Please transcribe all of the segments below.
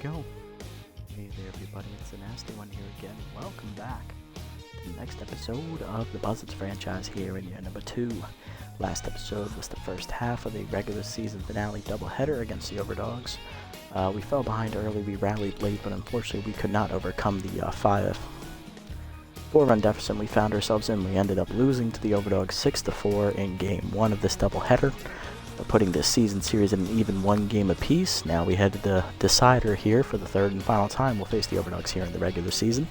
go. Hey there everybody, it's the Nasty One here again. Welcome back to the next episode of the Buzzards franchise here in year number 2. Last episode was the first half of the regular season finale doubleheader against the Overdogs. We fell behind early, we rallied late, but unfortunately we could not overcome the 4-run deficit we found ourselves in. We ended up losing to the Overdogs 6-4 in game 1 of this doubleheader. Putting this season series at an even one game apiece. Now we head to the decider here for the third and final time. We'll face the Overdogs here in the regular season.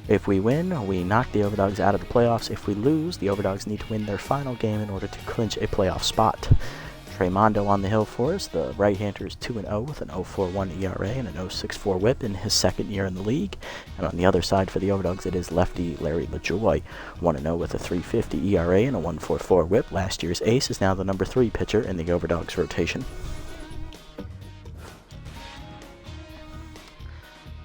If we win, we knock the Overdogs out of the playoffs. If we lose, the Overdogs need to win their final game in order to clinch a playoff spot. Mondo on the hill for us. The right-hander is 2-0 with an 0.41 ERA and an 0.64 WHIP in his second year in the league. And on the other side for the Overdogs, it is lefty Larry LaJoy, 1-0 with a 3.50 ERA and a 1.44 WHIP. Last year's ace is now the number 3 pitcher in the Overdogs rotation.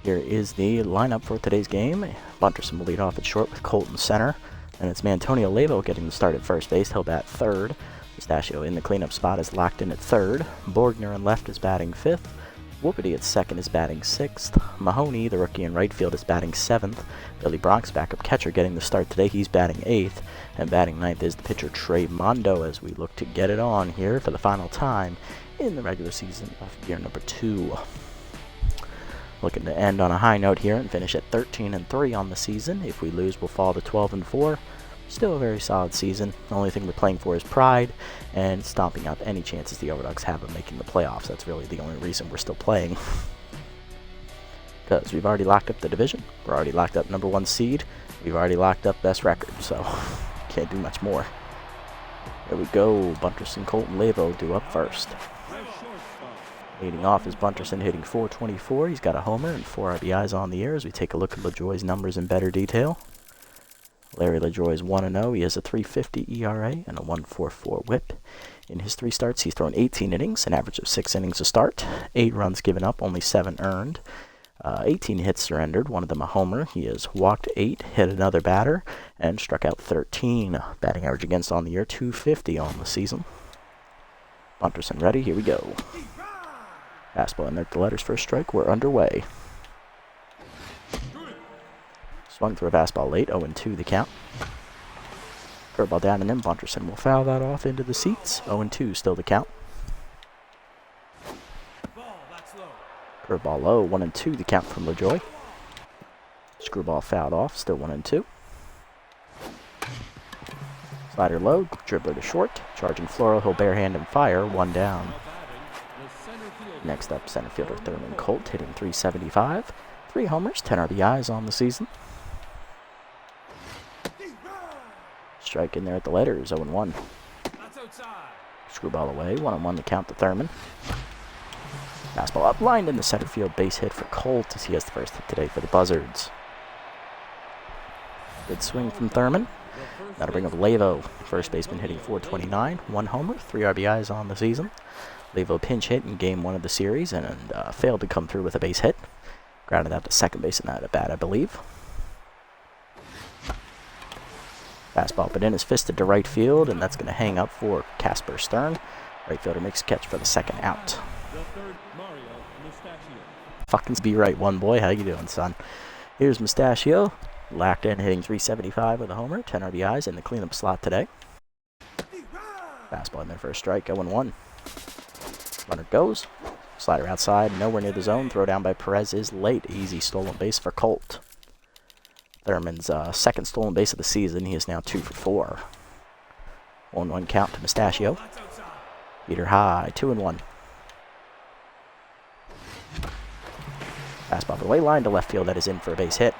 Here is the lineup for today's game. Bunterson will lead off at short with Colton center. And it's Mantonio Lavo getting the start at first base. He'll bat third. Pistachio in the cleanup spot is locked in at third. Borgner in left is batting fifth. Whoopity at second is batting sixth. Mahoney, the rookie in right field, is batting seventh. Billy Bronx, backup catcher, getting the start today. He's batting eighth. And batting ninth is the pitcher Trey Mondo as we look to get it on here for the final time in the regular season of year number 2. Looking to end on a high note here and finish at 13-3 on the season. If we lose, we'll fall to 12-4. Still a very solid season. The only thing we're playing for is pride and stomping out any chances the Overdogs have of making the playoffs. That's really the only reason we're still playing. Because we've already locked up the division. We're already locked up number 1 seed. We've already locked up best record, so can't do much more. There we go. Bunterson, Colton, Lavo due up first. Leading off is Bunterson hitting .424. He's got a homer and 4 RBIs on the year as we take a look at LaJoy's numbers in better detail. Larry LaJoy is 1-0. He has a 3.50 ERA and a 1.44 WHIP. In his 3 starts, he's thrown 18 innings, an average of 6 innings a start, 8 runs given up, only 7 earned, 18 hits surrendered, one of them a homer. He has walked 8, hit another batter, and struck out 13. Batting average against on the year, .250 on the season. Bunterson ready, here we go. Fastball in there at the letters for a strike. We're underway. Swung through a fastball late, 0-2 the count. Curveball down and then Bunterson will foul that off into the seats. 0-2 still the count. Curveball low, 1-2 the count from LaJoy. Screwball fouled off, still 1-2. Slider low, dribbler to short. Charging Floral, he'll barehand and fire, 1 down. Next up, center fielder Thurman Colt hitting .375. 3 homers, 10 RBIs on the season. Strike in there at the letters, 0-1. Screwball away, 1-1 to count to Thurman. Fastball up, lined in the center field, base hit for Colt as he has the first hit today for the Buzzards. Good swing from Thurman. That'll bring up Lavo, first baseman hitting .429, 1 homer, 3 RBIs on the season. Lavo pinch hit in game 1 of the series and failed to come through with a base hit. Grounded out to second base in that at bat, I believe. Fastball, but in is fisted to right field, and that's going to hang up for Casper Stern. Right fielder makes a catch for the second out. Fucking be right one, boy. How you doing, son? Here's Mustachio. Locked in, hitting .375 with a homer. 10 RBIs in the cleanup slot today. Fastball in there for a strike. 0-1. Runner goes. Slider outside, nowhere near the zone. Throw down by Perez is late. Easy stolen base for Colt. Thurman's second stolen base of the season. He is now 2 for 4. 1-1 count to Mustachio. Heater high, 2-1. Fastball for the way line to left field. That is in for a base hit.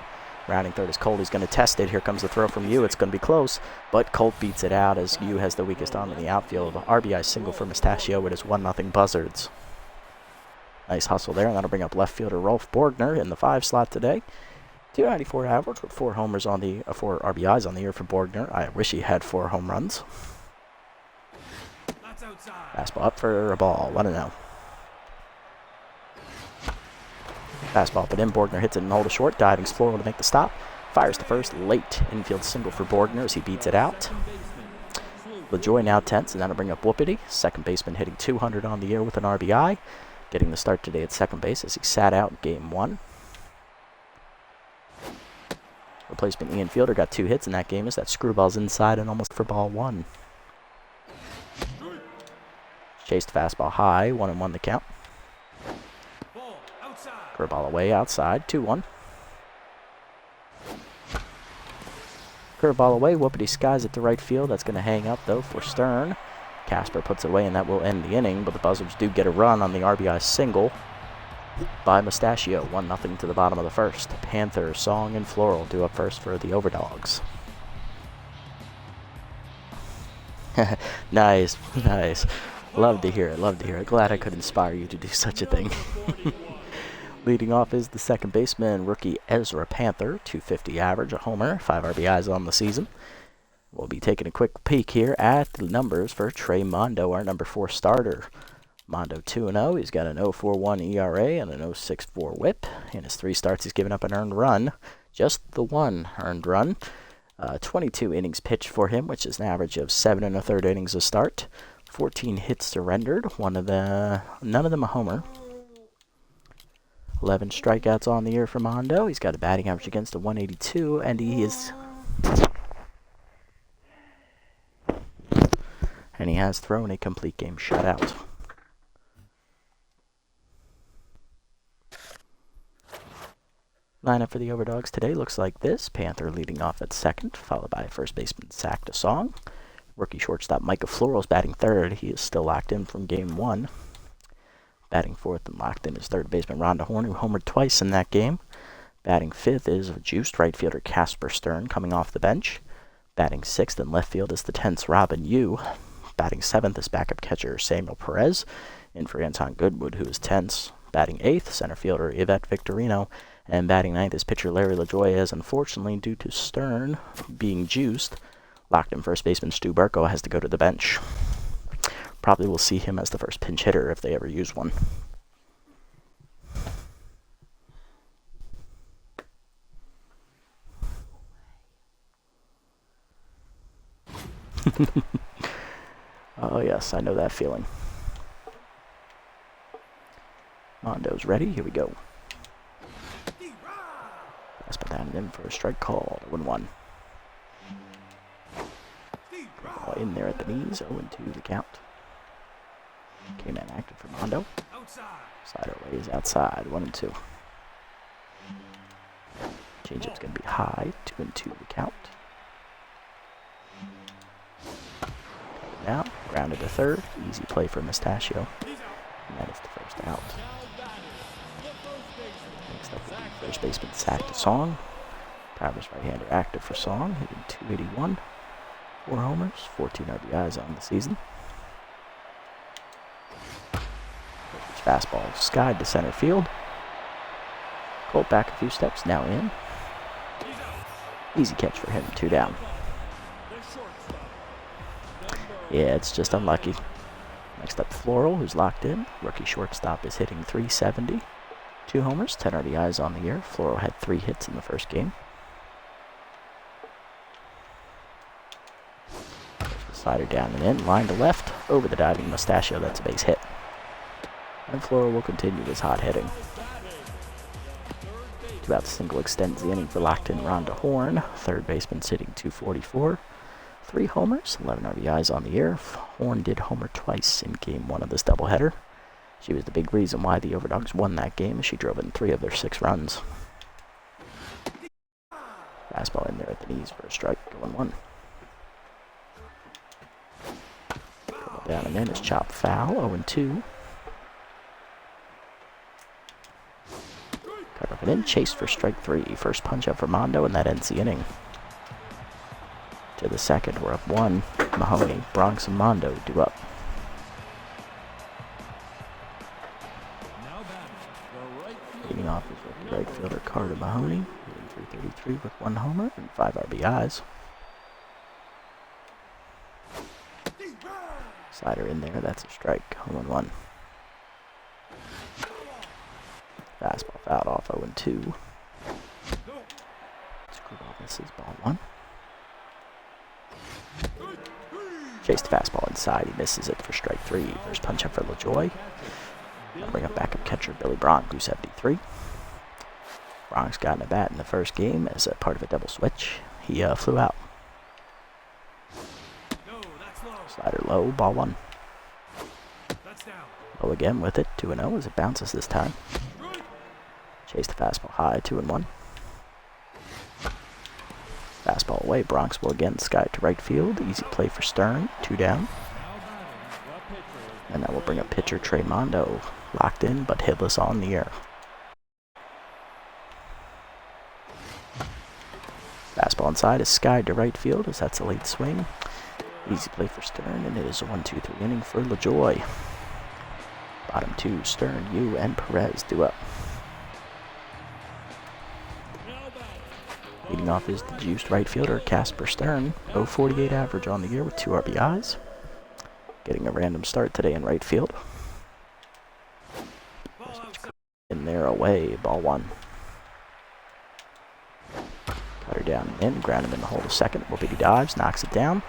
Rounding third is Colt. He's going to test it. Here comes the throw from Yu. It's going to be close, but Colt beats it out as Yu has the weakest arm in the outfield. RBI single for Mustachio. It is 1-0 Buzzards. Nice hustle there, and that'll bring up left fielder Rolf Borgner in the 5 slot today. 294 average with 4 homers on the 4 RBIs on the year for Borgner. I wish he had 4 home runs. Fastball up for a ball, 1-0. Fastball, but in Borgner hits it and hold a short. Diving Floral to make the stop. Fires to first, late infield single for Borgner as he beats it out. LaJoy now tense, and that'll bring up Whoopity. Second baseman hitting .200 on the year with an RBI. getting the start today at second base as he sat out in game 1. Replacement Ian Fielder got 2 hits in that game as that screwball's inside and almost for ball 1. Chased fastball high, 1-1 the count. Curveball away outside, 2-1. Curveball away, whoopity skies at the right field. That's going to hang up though for Stern. Casper puts it away and that will end the inning, but the Buzzards do get a run on the RBI single by Mustachio. 1-0 to the bottom of the first. Panther, Song, and Floral due up first for the Overdogs. Nice, nice. Love to hear it, love to hear it. Glad I could inspire you to do such a thing. Leading off is the second baseman, rookie Ezra Panther, 250 average, a homer, 5 RBIs on the season. We'll be taking a quick peek here at the numbers for Trey Mondo, our number 4 starter. Mondo 2-0, he's got an 0.41 ERA and an 0.64 whip. In his 3 starts, he's given up an earned run, just the 1 earned run. 22 innings pitched for him, which is an average of 7 1/3 innings a start. 14 hits surrendered, none of them a homer. 11 strikeouts on the year for Mondo. He's got a batting average against a 182, and he has thrown a complete game shutout. Lineup for the Overdogs today looks like this. Panther leading off at second, followed by first baseman Zach DeSong. Rookie shortstop Micah Floral's batting third. He is still locked in from game 1. Batting fourth and locked in is third baseman Rhonda Horn, who homered twice in that game. Batting fifth is juiced right fielder Casper Stern, coming off the bench. Batting sixth in left field is the tense Robin Yu. Batting seventh is backup catcher Samuel Perez, in for Anton Goodwood, who is tense. Batting eighth, center fielder Yvette Victorino. And batting ninth is pitcher Larry LaJoy, as unfortunately, due to Stern being juiced, locked in first baseman Stu Burko has to go to the bench. Probably will see him as the first pinch hitter if they ever use one. Oh yes, I know that feeling. Mondo's ready, here we go. Fastball down and in for a strike call, 0-1. Ball in there at the knees, 0-2 the count. Came in active for Mondo. Slider away is outside, 1-2. Changeup's going to be high, 2-2 the count. Now, grounded to third, easy play for Mustachio. And that is the first out. Next up will be first baseman Zach DeSong. Travers right-hander active for Song, hitting 281. 4 homers, 14 RBIs on the season. His fastball skied to center field. Colt back a few steps, now in. Easy catch for him, 2 down. Yeah, it's just unlucky. Next up, Floral, who's locked in. Rookie shortstop is hitting 370. 2 homers, 10 RBIs on the year. Floral had 3 hits in the first game. Slider down and in, line to left, over the diving Mustachio, that's a base hit. And Floral will continue his hot hitting. 2-out single extends the inning for locked-in Rhonda Horn. Third baseman sitting 244. 3 homers, 11 RBIs on the year. Horn did homer twice in game 1 of this doubleheader. She was the big reason why the Overdogs won that game, as she drove in 3 of their 6 runs. Fastball in there at the knees for a strike, 1-1. Down and in is chopped foul, 0-2. Cut up and in, chased for strike 3. First punch up for Mondo, and that ends the inning. To the second, we're up 1. Mahoney, Bronx, and Mondo due up. Leading off is rookie right fielder Carter Mahoney, hitting 333 with 1 homer and 5 RBIs. Slider in there, that's a strike, 0-1. Fastball fouled off, 0-2. Screwball misses, ball 1. Chased fastball inside, he misses it for strike 3. First punch up for LaJoy. I'll bring up backup catcher Billy Bronk, 273. Bronk's gotten a bat in the first game as a part of a double switch. He flew out. Slider low, ball 1. Low again with it, 2-0 as it bounces this time. Chase the fastball high, 2-1. Fastball away, Bronx will again sky to right field. Easy play for Stern, 2 down. And that will bring up pitcher Trey Mondo, locked in but hitless on the air. Fastball inside is skied to right field as that's a late swing. Easy play for Stern, and it is a 1-2-3 inning for LaJoy. Bottom 2, Stern, Yu, and Perez do up. Leading off is the juiced right fielder Casper Stern, 0.48 average on the year with 2 RBIs. Getting a random start today in right field. In there away, ball 1. Cutter down and in, ground him in the hole to second. Whoopity dives, knocks it down.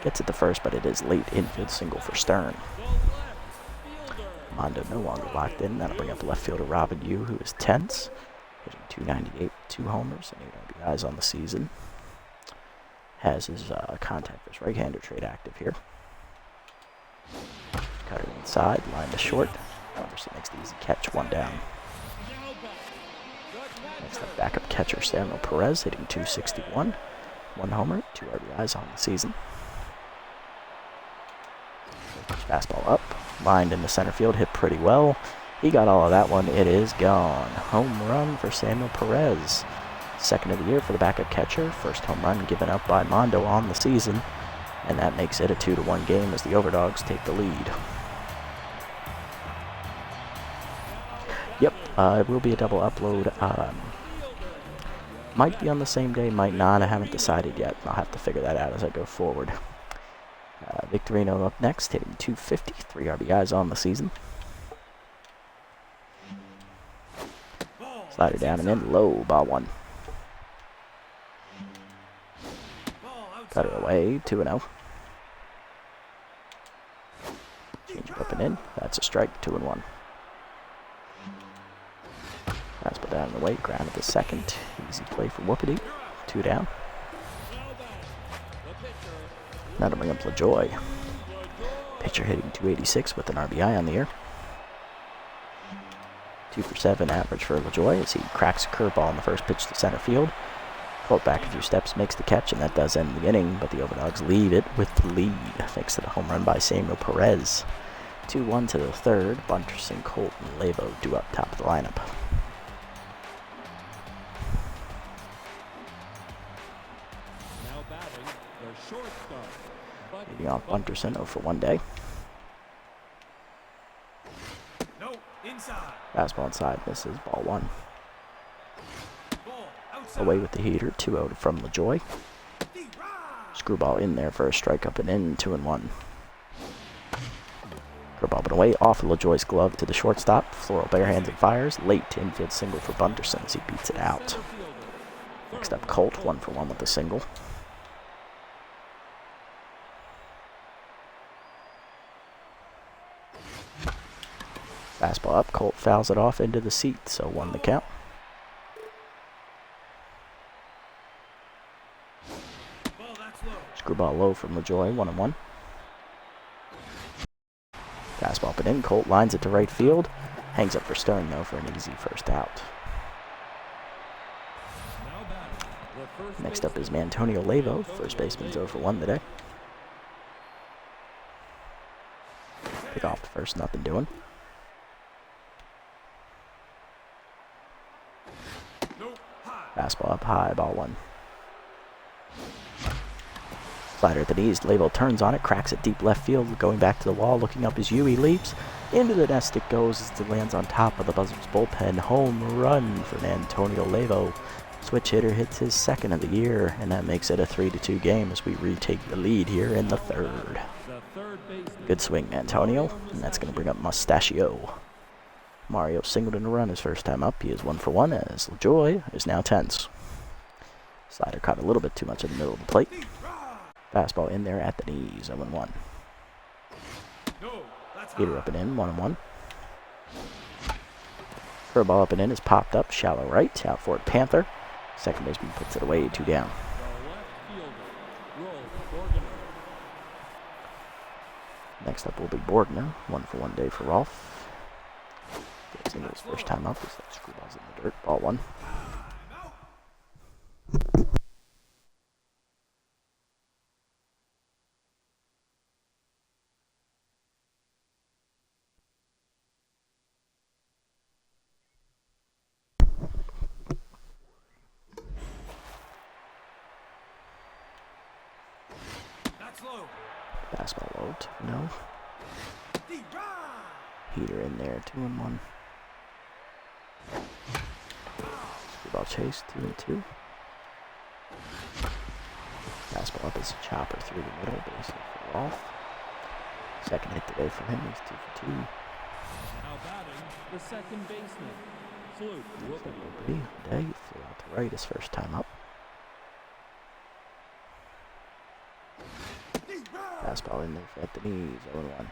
Gets it to first, but it is late infield single for Stern. Mondo no longer locked in. That'll bring up left fielder Robin Yu, who is tense. Hitting 298 with 2 homers and 8 RBIs on the season. Has his contact versus right-hander trade active here. Cutter inside, line to short. Anderson makes the easy catch, 1 down. Next up, backup catcher Samuel Perez, hitting 261. 1 homer, 2 RBIs on the season. Fastball up, lined in the center field, hit pretty well. He got all of that one. It is gone. Home run for Samuel Perez. Second of the year for the backup catcher. First home run given up by Mondo on the season. And that makes it a 2-1 game as the Overdogs take the lead. Yep, it will be a double upload. Might be on the same day, might not. I haven't decided yet. I'll have to figure that out as I go forward. Victorino up next, hitting 250, 3 RBIs on the season. Slider down and in, low, ball 1. Cutter away, 2-0. Change it up and in, that's a strike, 2-1. Fastball down and away, grounded to second. Easy play for Whoopity, 2 down. That'll bring up LaJoy. Pitcher hitting 286 with an RBI on the year. 2 for 7 average for LaJoy as he cracks a curveball on the first pitch to center field. Pulled back a few steps, makes the catch, and that does end the inning, but the Overdogs lead it with the lead, thanks to the home run by Samuel Perez. 2-1 to the third. Bunterson, Colt, and Lavo do up top of the lineup. Leading off Bunterson, 0 for 1 day. Fastball inside, misses, ball 1. Away with the heater, 2-0 from LaJoy. Screwball in there for a strike up and in, 2-1. Curveball but away, off of LaJoy's glove to the shortstop. Floral barehands and fires. Late infield single for Bunterson as he beats it out. Next up, Colt, 1 for 1 with a single. Fastball up, Colt fouls it off into the seat, so 1 the count. Screwball low from LaJoy, 1-1. Fastball up and in, Colt lines it to right field. Hangs up for Stern, though, for an easy first out. Next up is Antonio Lavo, first baseman's 0 for 1 today. Pick off the first, nothing doing. Fastball up high, ball 1. Slider at the knees, Lavo turns on it, cracks it deep left field, going back to the wall, looking up as Yui leaps. Into the nest it goes as it lands on top of the Buzzards bullpen. Home run for Antonio Lavo. Switch hitter hits his second of the year, and that makes it a 3-2 game as we retake the lead here in the third. Good swing, Antonio, and that's going to bring up Mustachio. Mario singled in a run his first time up. He is 1 for 1 as LaJoy is now tense. Slider caught a little bit too much in the middle of the plate. Fastball in there at the knees, 0-1. Heater up and in, 1-1. Curveball up and in is popped up. Shallow right. Out for it, Panther. Second baseman puts it away. 2 down. Next up will be Bordner. 1 for 1 day for Rolf. Gets into his first time up. He's like screwballs in the dirt. Ball 1. Fastball low, 2-0. Heater in there, 2-1. Screwball chase, 2-2. Fastball up is a chopper through the middle, base hit for Rolf. Second hit today for him, he's 2 for 2. Now batting, the second baseman, Fluke. Day flew out to right his first time up. Fastball in there at the knees, 0-1.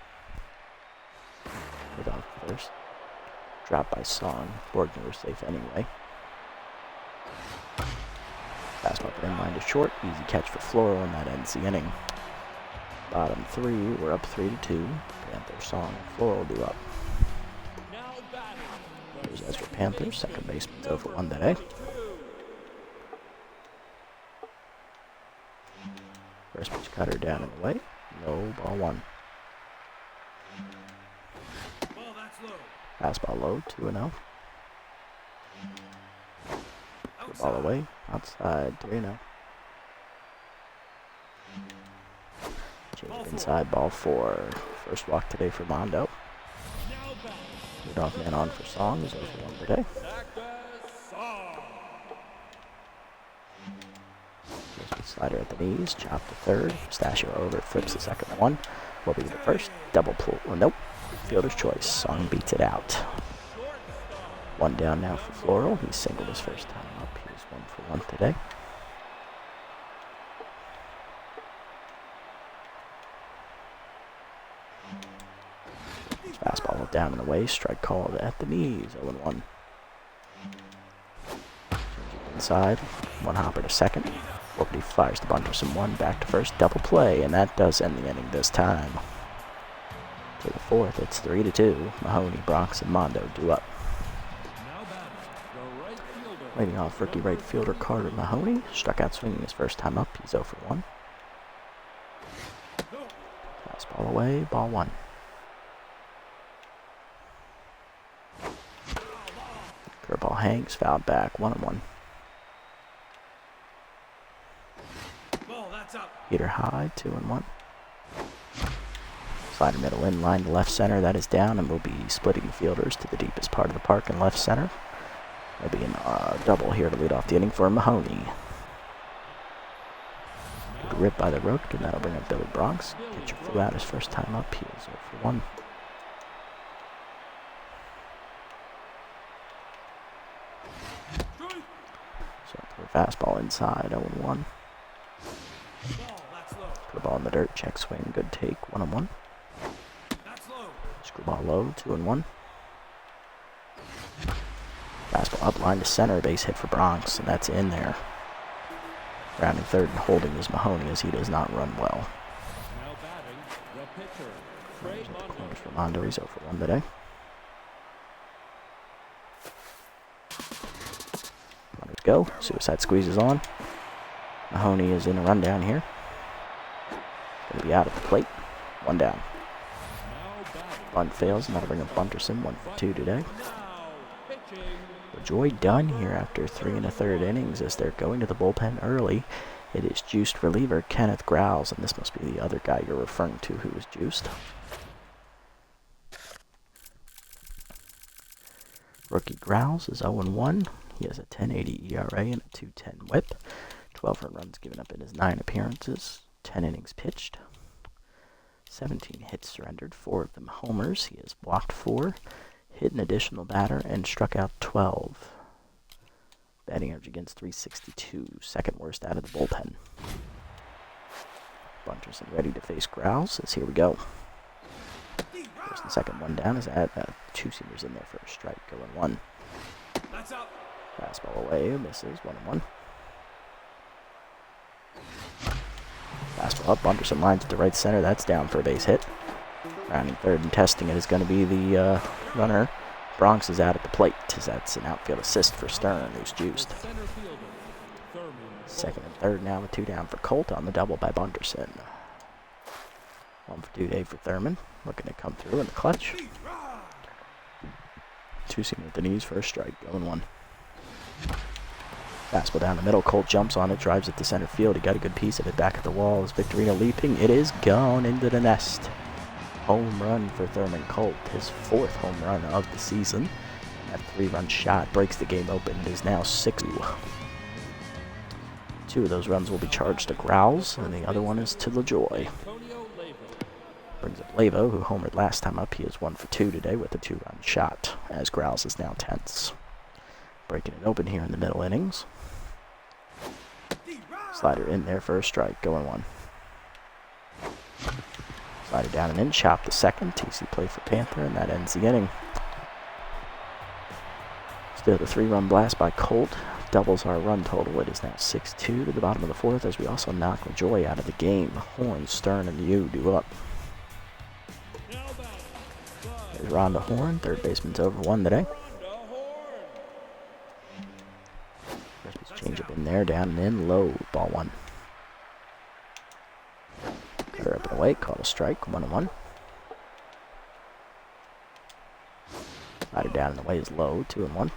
Hit off first. Dropped by Song. Bordner was safe anyway. Fastball in line to short. Easy catch for Floral, and that ends the inning. Bottom 3, we're up 3-2. Panther, Song, and Floral do up. Here's Ezra Panther, second baseman's 0 for 1 today. First pitch cutter down and away. No, ball 1. Fastball low, 2-0. Ball away, outside, 3-0. Change inside, ball 4. First walk today for Mondo. Leadoff man on for Song, is 0 for 1 today. Slider at the knees, chop to third. Pistachio over, flips the second 1. Will be the first. Double pull. Well, nope. Fielder's choice. Song beats it out. 1 down now for Floral. He singled his first time up. He's 1 for 1 today. Fastball down and away. Strike called at the knees. 0-1. Inside. 1 hopper to second. He fires the bunter some 1 back to first, double play, and that does end the inning this time. To the 4th, it's 3-2. Mahoney, Bronx, and Mondo do up. Leading off rookie right fielder Carter Mahoney. Struck out swinging his first time up. He's 0 for 1. Fastball away, ball 1. Curveball hangs, fouled back, 1-1. Heater high, 2-1. Slider middle in line to left center, that is down, and we'll be splitting the fielders to the deepest part of the park in left center. There'll be a double here to lead off the inning for Mahoney. Good rip by the Rook, and that'll bring up Billy Bronx. Pitcher flew out his first time up, he is 0 for 1. So for fastball inside, 0-1. Ball in the dirt, check swing, good take, 1-1. Screwball low, 2-1. Fastball up line to center, base hit for Bronx, and that's in there. Rounding third and holding is Mahoney as he does not run well. Corners for Mondo, he's 0 for 1 today. Let's go. Suicide squeezes on. Mahoney is in a rundown here. Going to be out at the plate. 1 down. Bunt fails, and that'll bring up Bunterson. 1 for 2 today. Joy done here after 3 1/3 innings as they're going to the bullpen early. It is juiced reliever Kenneth Growls, and this must be the other guy you're referring to who was juiced. Rookie Growls is 0-1. He has a 10.80 ERA and a 2.10 WHIP. 12 earned runs given up in his 9 appearances. 10 innings pitched, 17 hits surrendered, 4 of them homers. He has blocked 4, hit an additional batter, and struck out 12. Batting average against .362, second worst out of the bullpen. Bunterson ready to face Growls, as here we go. First and second, 1 down, is at 2 seamers in there for a strike, 0-1. Fastball away, misses, 1-1. Fastball up, Bunderson lines to right center, that's down for a base hit. Rounding third and testing it is going to be the runner. Bronx is out at the plate, as that's an outfield assist for Stern, who's juiced. Second and third now with 2 down for Colt on the double by Bunderson. 1 for 2 day for Thurman, looking to come through in the clutch. 2-seam with the knees for a strike, 0-1. Fastball down the middle, Colt jumps on it, drives it to center field. He got a good piece of it back at the wall as Victorino leaping. It is gone into the nest. Home run for Thurman Colt, his 4th home run of the season. That 3-run shot breaks the game open. It is now 6-2. 2 of those runs will be charged to Growls, and the other one is to LaJoy. Brings up Lavo, who homered last time up. He is 1 for 2 today with a 2-run shot, as Growls is now tense. Breaking it open here in the middle innings. Slider in there for a strike, 0-1. Slider down and in, chop the second. TC play for Panther, and that ends the inning. Still the 3-run blast by Colt doubles our run total. It is now 6-2 to the bottom of the 4th as we also knock LaJoy out of the game. Horn, Stern, and Yu do up. There's Rhonda Horn, third baseman's over 1 today. Change up in there, down and in, low, ball 1. Cutter up and away, called a strike, 1-1. Slider down and away is low, 2-1.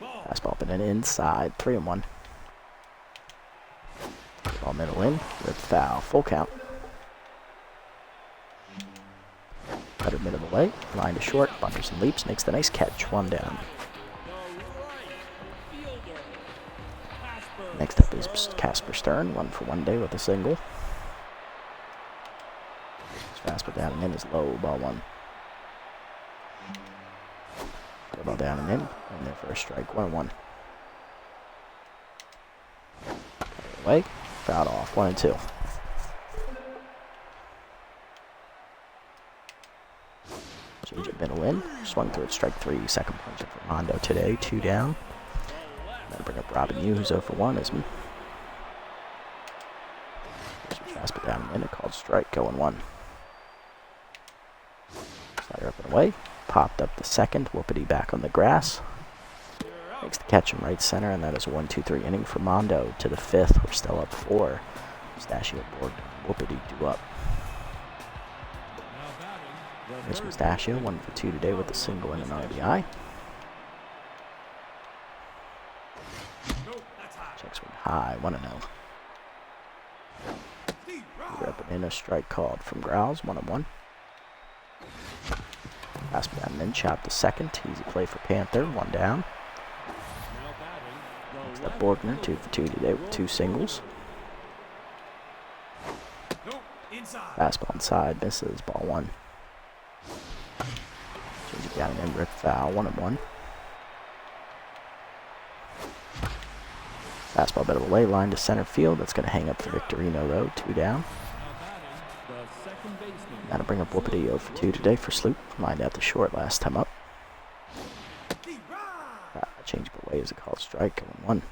Fastball up and in, inside, 3-1. Ball middle in, rip foul, full count. Cutter middle away, line to short, Bunderson leaps, makes the nice catch, 1 down. Next up is Casper Stern, 1 for 1 day with a single. His fastball down and in is low, ball 1. Ball down and in there for a strike, 1-1. Away, fouled off, 1-2. Change it middle in, swung through it, strike 3, second punch up for Mondo today, 2 down. Then bring up Robin Yu, who's 0 for 1, is fastball down and in, a called strike, 0-1. Slider up and away, popped up the second, Whoopity back on the grass. Makes the catch in right center, and that is a 1-2-3 inning for Mondo. To the 5th, we're still up 4. Mustachio, Borg, Whoopity do up. There's Mustachio, 1 for 2 today with a single and an RBI. Checks one high, 1-0. We're up and in, a strike called from Growls, 1-1. Fastball down and in, chop the second. Easy play for Panther, 1 down. Next up Borgner, 2 for 2 today with 2 singles. Fastball inside, misses, ball 1. Change it down and in, rip foul, 1-1. Fastball bit of a lay line to center field. That's going to hang up for Victorino, though. 2 down. That'll bring up Whoopity 0 for 2 today for Sloop. Lined out the short last time up. Change it away as a called strike, 1-1.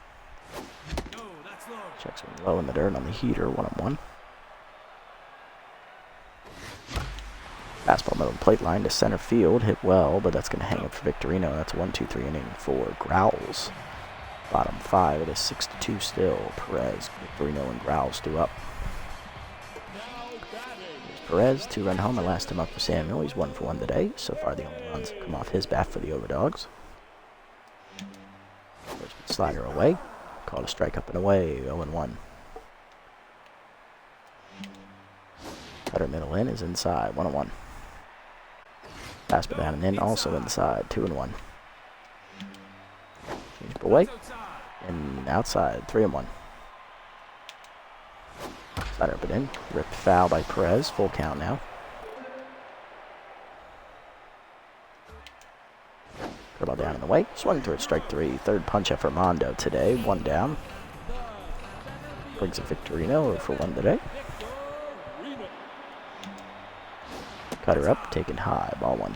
Checks one low in the dirt on the heater, 1-1. Fastball middle plate line to center field, hit well, but that's going to hang up for Victorino. That's a 1-2-3 inning for Growls. Bottom 5, it is 6-2 still. Perez, Victorino, and Growls do up. There's Perez, 2-run homer last time up for Samuel. He's 1 for 1 today. So far, the only runs have come off his bat for the Overdogs. Slider away, called a strike up and away, 0-1. Cutter middle in is inside, 1-1. Fastball down and in, also inside, 2-1. Change away, and outside, 3-1. Slider up and in, ripped foul by Perez, full count now. Ball down and away, swung through it, strike 3. Third punch up for Mondo today, 1 down. Brings a Victorino 0 for 1 today. Cutter up, taken high, ball 1.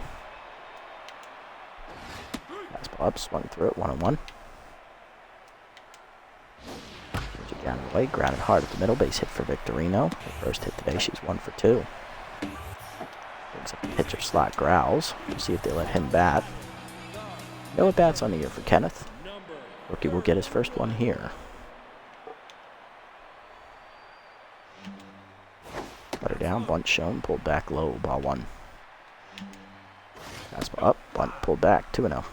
Fastball up, swung through it, 1-1. Change it down and away, grounded hard at the middle, base hit for Victorino. Her first hit today, she's 1 for 2. Brings up the pitcher slot, growls. We'll see if they let him bat. No at-bats on the year for Kenneth. Rookie will get his first one here. Cutter down, bunt shown, pulled back low, ball 1. Fastball up, bunt pulled back, 2-0.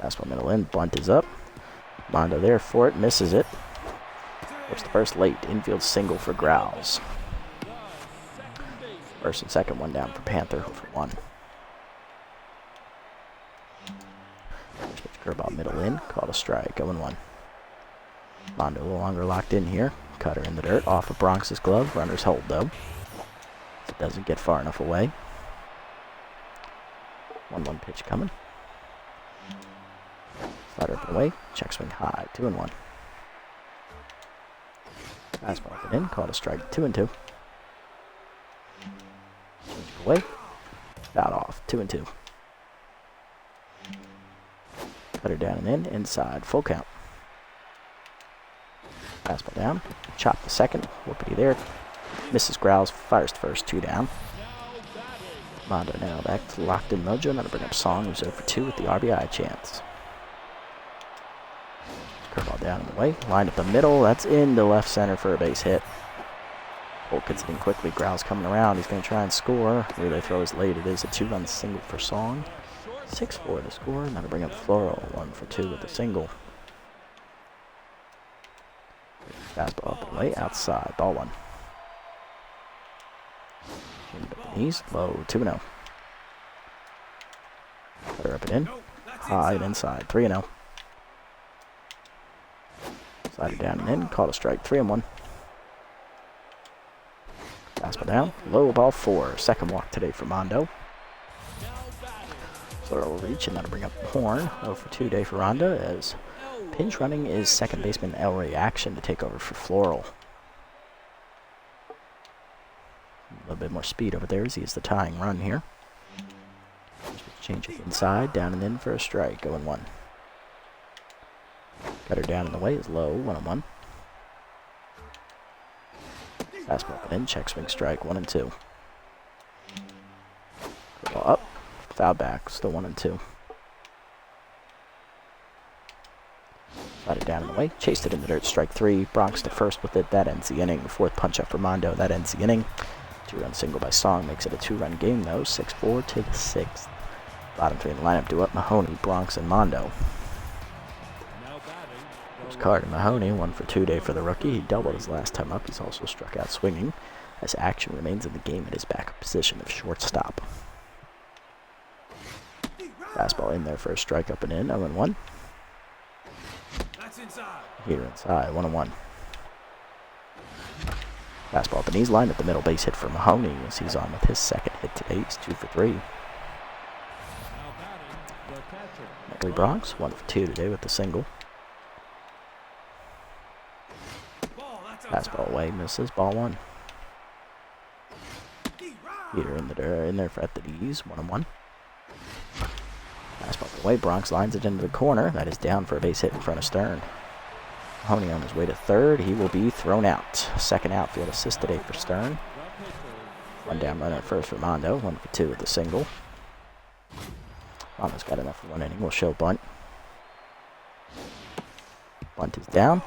Fastball middle in, bunt is up. Mondo there for it, misses it. Goes to first late, infield single for Growls. First and second, one down for Panther, for 1. First pitch curveball middle in, called a strike, 0-1. Mondo no longer locked in here. Cutter in the dirt, off of Bronx's glove. Runners hold though. It doesn't get far enough away. 1-1 pitch coming. Slider up and away. Check swing high. 2-1. Fastball up and in. Called a strike. 2-2. Change it away. Fouled off. 2-2. Cutter down and in. Inside. Full count. Fastball down. Chop the second. Whoopity there. Misses Growls. Fires to first. 2 down. Mondo now back to locked in mojo. Now to bring up Song, who's 0 for 2 with the RBI chance. Curveball down in the way. Line up the middle. That's into left center for a base hit. Holt gets it in quickly. Growls coming around. He's going to try and score. Relay throw is late. It is a 2-run single for Song. 6-4 to score. Now to bring up Floral. 1 for 2 with a single. Fastball up and away. Outside. Ball 1. Knees, low, 2-0. Cutter up and in. High and inside. 3-0. Slider down and in. Called a strike. 3-1. Fastball down. Low, ball 4. Second walk today for Mondo. Floral reach and that'll bring up Horn. 0 for 2 day for Ronda as pinch running is second baseman Elray Action to take over for Floral. A little bit more speed over there as he is the tying run here. Change it inside, down and in for a strike, 0-1. Cutter down in the way is low, 1-1. Fastball up and in, check swing strike, 1-2. Curveball up, foul back, still 1-2. Slide it down in the way, chased it in the dirt, strike 3. Bronx to first with it, that ends the inning. The fourth punch up for Mondo, that ends the inning. 2-run single by Song makes it a 2-run game though, 6-4 to the 6th. Bottom 3 in the lineup do up Mahoney, Bronx, and Mondo. First card in Mahoney, 1 for 2 day for the rookie. He doubled his last time up. He's also struck out swinging. As Action remains in the game at his backup position of shortstop. Fastball in there for a strike up and in, 0-1. Here inside, 1-1. Fastball up the knees, line at the middle, base hit for Mahoney as he's on with his second hit today. He's 2 for 3. Neckley Bronx, 1 for 2 today with the single. Fastball away, misses, ball 1. Heater in there for at the knees, 1-1. Fastball away, Bronx lines it into the corner. That is down for a base hit in front of Stern. Mahoney on his way to third. He will be thrown out. Second outfield assist today for Stern. 1 down runner at first for Mondo. 1 for 2 with the single. Mondo's got enough for 1 inning. We'll show bunt. Bunt is down.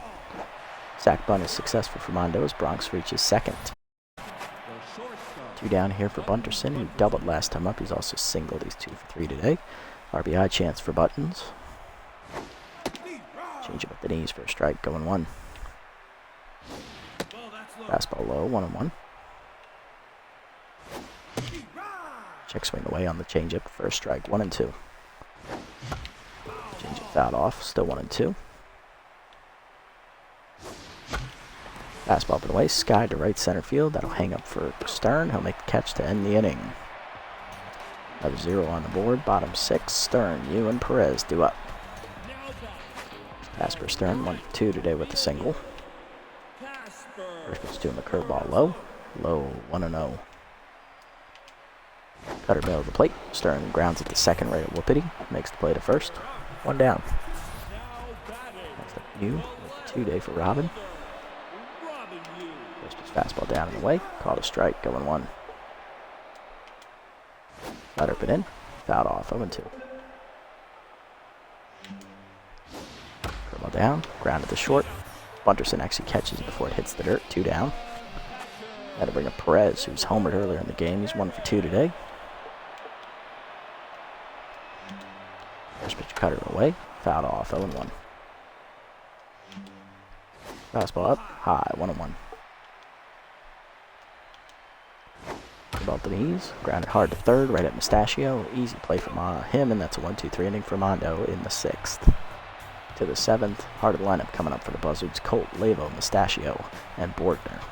Sack bunt is successful for Mondo as Bronx reaches second. 2 down here for Bunterson, who doubled last time up. He's also singled. He's 2 for 3 today. RBI chance for Buttons. Change it with the knees for a strike, going 1. Fastball low, 1-1. Check swing away on the changeup for a strike, 1-2. Change it fouled off, still 1-2. Fastball up and away, sky to right center field. That'll hang up for Stern. He'll make the catch to end the inning. Another 0 on the board, bottom 6. Stern, you and Perez do up. Casper Stern, 1 for 2 today with the single. First pitch to him, a curveball low. Low, 1-0. Better middle of the plate. Stern grounds at the second right at Whoopity. Makes the play to first. One down. Next up, New. 2-day for Robin. First pitch fastball down and away. Called a strike. Going 1. Letter up and in. Fouled off. 0-2. Curveball down. Grounded to short. Bunterson actually catches it before it hits the dirt. 2 down. Got to bring up Perez, who's homered earlier in the game. He's 1 for 2 today. First pitch cutter away. Fouled off. 0-1. Fastball up. High. 1-1. About the knees. Grounded hard to third. Right at Mustachio. Easy play from him, and that's a 1-2-3 inning for Mondo in the 6th. To the 7th. Heart of the lineup coming up for the Buzzards. Colt, Lavo, Mustachio, and Bordner.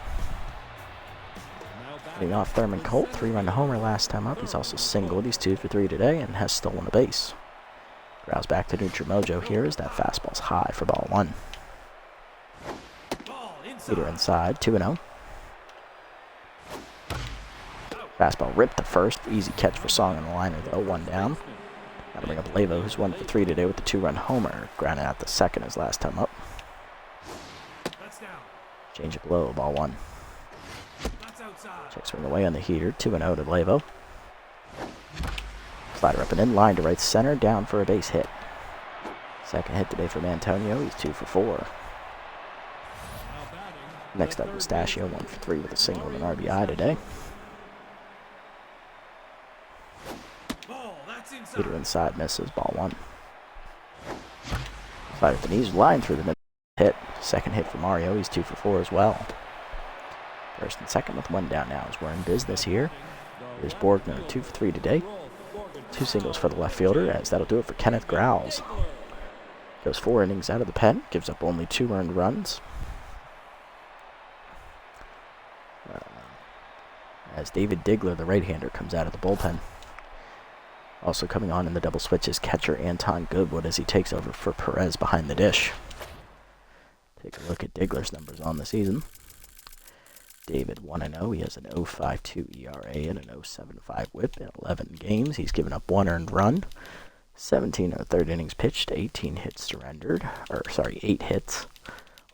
Getting off Thurman Colt, 3-run homer last time up. He's also singled. He's 2 for 3 today and has stolen a base. Grouse back to neutral mojo here as that fastball's high for ball 1. Leader inside, 2-0. Fastball ripped to first. Easy catch for Song in the liner though. 1 down. Got to bring up Lavo, who's 1 for 3 today with the 2-run homer. Grounded out the second his last time up. Change it low, ball 1. Check swing away on the heater. 2-0 to Lavo. Slider up and in. Line to right center. Down for a base hit. Second hit today from Antonio. He's 2 for 4. Next up, Mustachio. 1 for 3 with a single and an RBI today. Heater inside. Misses. Ball 1. Slider at the knees. Line through the middle. Hit. Second hit for Mario. He's 2 for 4 as well. First and second with 1 down now as we're in business here. Here's Borgner, 2 for 3 today. 2 singles for the left fielder, as that'll do it for Kenneth Growls. Goes 4 innings out of the pen, gives up only 2 earned runs. As David Digler, the right-hander, comes out of the bullpen. Also coming on in the double switch is catcher Anton Goodwood as he takes over for Perez behind the dish. Take a look at Digler's numbers on the season. David 1-0. He has an 0.52 ERA and an 0.75 WHIP in 11 games. He's given up 1 earned run, 17 3rd innings pitched, 18 hits surrendered. 8 hits.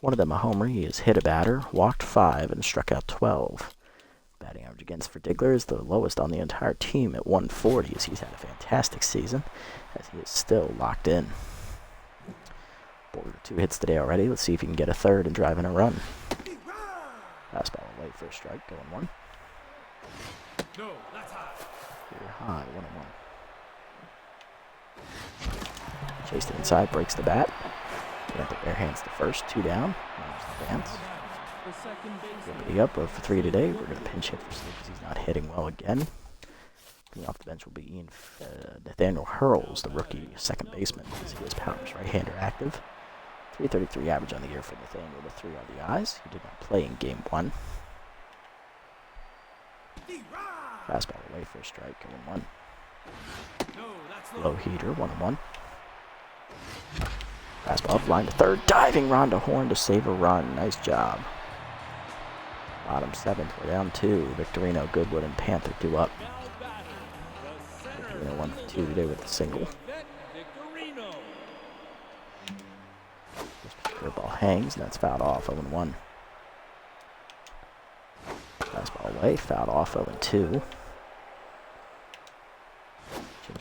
1 of them a homer. He has hit a batter, walked 5, and struck out 12. Batting average against for Digler is the lowest on the entire team at 140, as he's had a fantastic season, as he is still locked in. Border 2 hits today already. Let's see if he can get a third and drive in a run. Fastball away for a strike, going 1. No, that's high. Here high, 1-1. Chased it inside, breaks the bat. Got the bare hands to first, 2 down. There's the dance. Everybody up, 0 for 3 today. We're going to pinch hit for Steve because he's not hitting well again. Coming off the bench will be Nathaniel Hurls, the rookie second baseman, as he has powers right-hander active. 333 average on the year for Nathaniel with 3 RBIs. He did not play in game 1. Fastball away for a strike, going 1. Low heater, 1-1. Fastball up, line to third. Diving Rhonda Horn to save a run. Nice job. Bottom 7th, we're down 2. Victorino, Goodwood, and Panther 2 up. Victorino 1 for 2 today with a single. Curveball hangs, and that's fouled off, 0-1. Fastball away, fouled off, 0-2. Change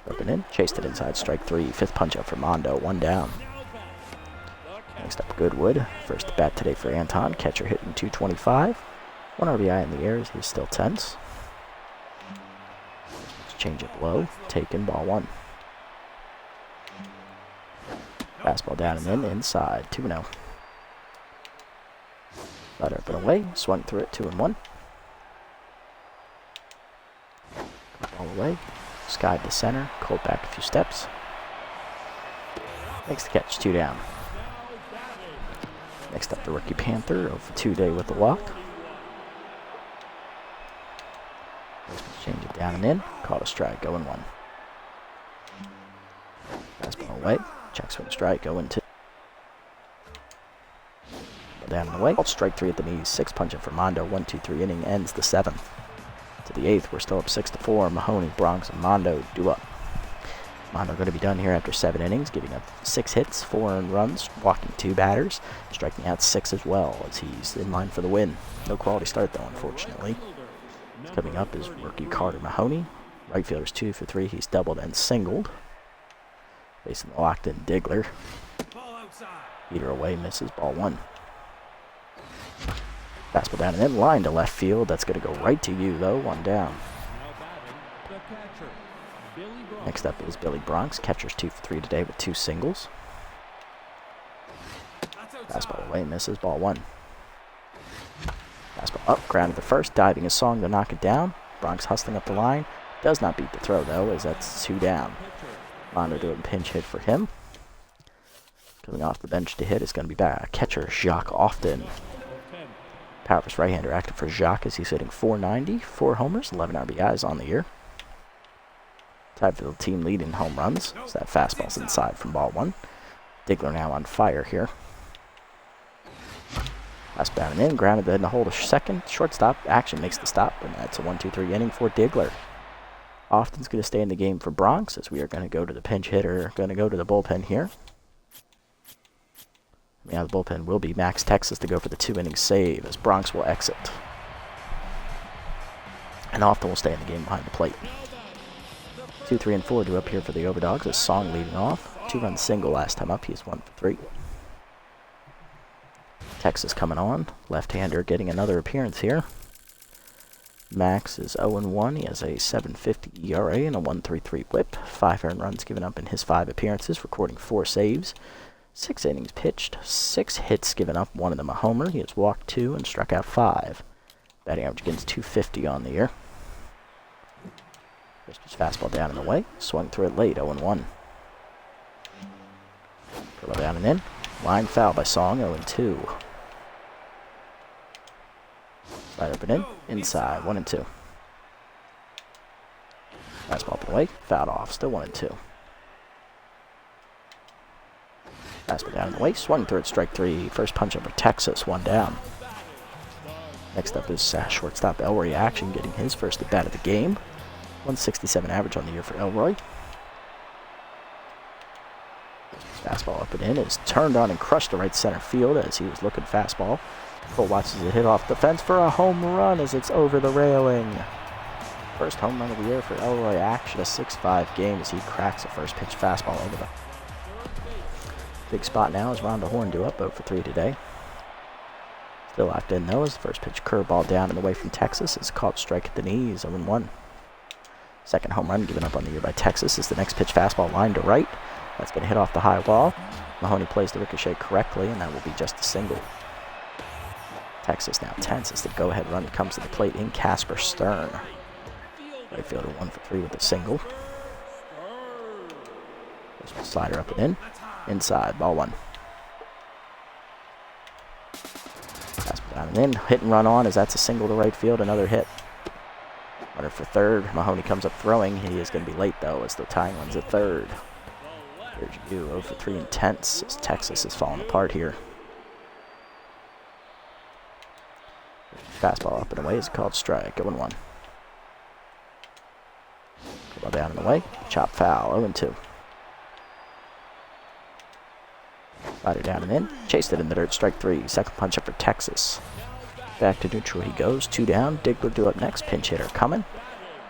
up and in, chased it inside, strike 3. 5th punch up for Mondo, 1 down. Next up, Goodwood. First at bat today for Anton, catcher hitting 225. 1 RBI in the air, he's still tense. Change it low, taken, ball 1. Fastball down and in, inside, 2-0. Slider up and away, swung through it, 2-1. Ball away, skied to center, Colt back a few steps. Makes the catch, 2 down. Next up, the rookie Panther, 0 for 2 day with the walk. Change it down and in, caught a strike, 0-1. Fastball away. Check swing strike, 0-2. Down and away. Strike 3 at the knees. 6 punch up for Mondo. 1-2-3 inning ends the 7th. To the 8th, we're still up 6-4. Mahoney, Bronx, and Mondo due up. Mondo going to be done here after 7 innings, giving up 6 hits, 4 earned runs, walking 2 batters, striking out 6 as well as he's in line for the win. No quality start though, unfortunately. Coming up is rookie Carter Mahoney. Right fielder's 2 for 3. He's doubled and singled. Facing the locked-in Diggler. Heater away, misses, ball 1. Fastball down and in, line to left field. That's going to go right to you though, 1 down. Next up is Billy Bronx. Catcher's 2 for 3 today with 2 singles. Fastball away, misses, ball 1. Fastball up, grounded to first, diving his song to knock it down. Bronx hustling up the line. Does not beat the throw though, as that's 2 down. Mondo doing pinch hit for him. Coming off the bench to hit is going to be back. Catcher Jacques Often. Powerful right-hander active for Jacques as he's hitting .490, 4 homers, 11 RBIs on the year. Tied for the team lead in home runs. So that fastball's inside from ball 1. Diggler now on fire here. Fastball down and in, grounded in the hole to second. Shortstop, action makes the stop, and that's a 1-2-3 inning for Diggler. Often's going to stay in the game for Bronx as we are going to go to the pinch hitter, going to go to the bullpen here. Yeah, the bullpen will be Max Texas to go for the 2-inning save as Bronx will exit. And Often will stay in the game behind the plate. 2, 3, and 4 due up here for the Overdogs as Song leading off. 2-run single last time up. He's 1 for 3. Texas coming on. Left-hander getting another appearance here. Max is 0-1. He has a 7.50 ERA and a 1.33 whip. 5 earned runs given up in his 5 appearances, recording 4 saves. 6 innings pitched, 6 hits given up, 1 of them a homer. He has walked 2 and struck out 5. Batting average against .250 on the year. First pitch fastball down and away. Swung through it late, 0-1. Curl down and in. Line foul by Song, 0-2. Slide up and in. Inside, 1-2. Fastball up and away. Fouled off, still 1-2. Fastball down and away. Swung through it, strike 3. First punch up for Texas, 1 down. Next up is shortstop Elroy Action getting his first at bat of the game. 167 average on the year for Elroy. Fastball up and in is turned on and crushed to right center field as he was looking fastball. Cole watches it hit off the fence for a home run as it's over the railing. First home run of the year for Elroy Action, a 6-5 game as he cracks a first pitch fastball over the big spot now as Rhonda Horn due up 0 for 3 today. Still locked in though as the first pitch curveball down and away from Texas is caught strike at the knees, 0-1. Second home run given up on the year by Texas is the next pitch fastball line to right. That's going to hit off the high wall. Mahoney plays the ricochet correctly and that will be just a single. Texas now tense as the go-ahead run comes to the plate in Casper Stern. Right fielder 1 for 3 with a single. Slider up and in. Inside, ball 1. Fastball down and in. Hit and run on as that's a single to right field. Another hit. Runner for third. Mahoney comes up throwing. He is going to be late though as the tying runs at third. Here's you 0 for 3 intense as Texas is falling apart here. Fastball up and away is called strike, 0-1. Ball down and away. Chop foul, 0-2. Slider down and in. Chased it in the dirt, strike 3. Second punch up for Texas. Back to neutral he goes. 2 down. Diggler due up next. Pinch hitter coming.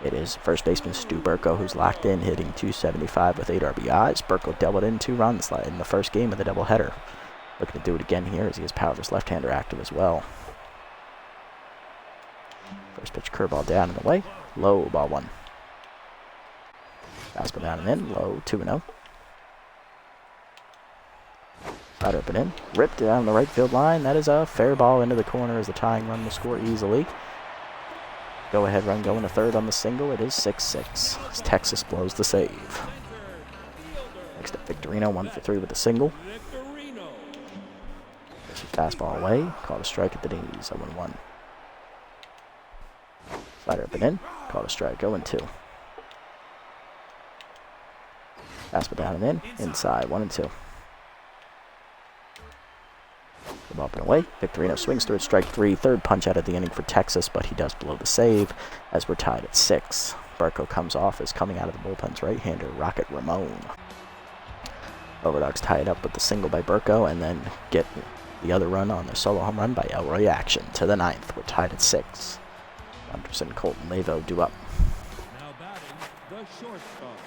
It is first baseman Stu Burko who's locked in, hitting .275 with 8 RBIs. Burko doubled in 2 runs in the first game of the doubleheader. Looking to do it again here as he has powerless left-hander active as well. First pitch curveball down and away. Low, ball 1. Fastball down and in. Low, 2-0. Slider up and in. Ripped down the right field line. That is a fair ball into the corner as the tying run will score easily. Go ahead run going to third on the single. It is 6-6 as Texas blows the save. Next up Victorino 1 for 3 with a single. Fastball away. Caught a strike at the knees. 0-1. Slider up and in. Caught a strike. 0-2. Fastball down and in. Inside. 1-2. The up and away. Victorino swings through it, strike 3. Third punch out of the inning for Texas, but he does blow the save as we're tied at 6. Burko comes off as coming out of the bullpen's right-hander, Rocket Ramon. Overdogs tie it up with the single by Burko and then get the other run on the solo home run by Elroy Action. To the 9th, we're tied at 6. Bunderson, Colton, Lavo do up. Now batting, the shortstop,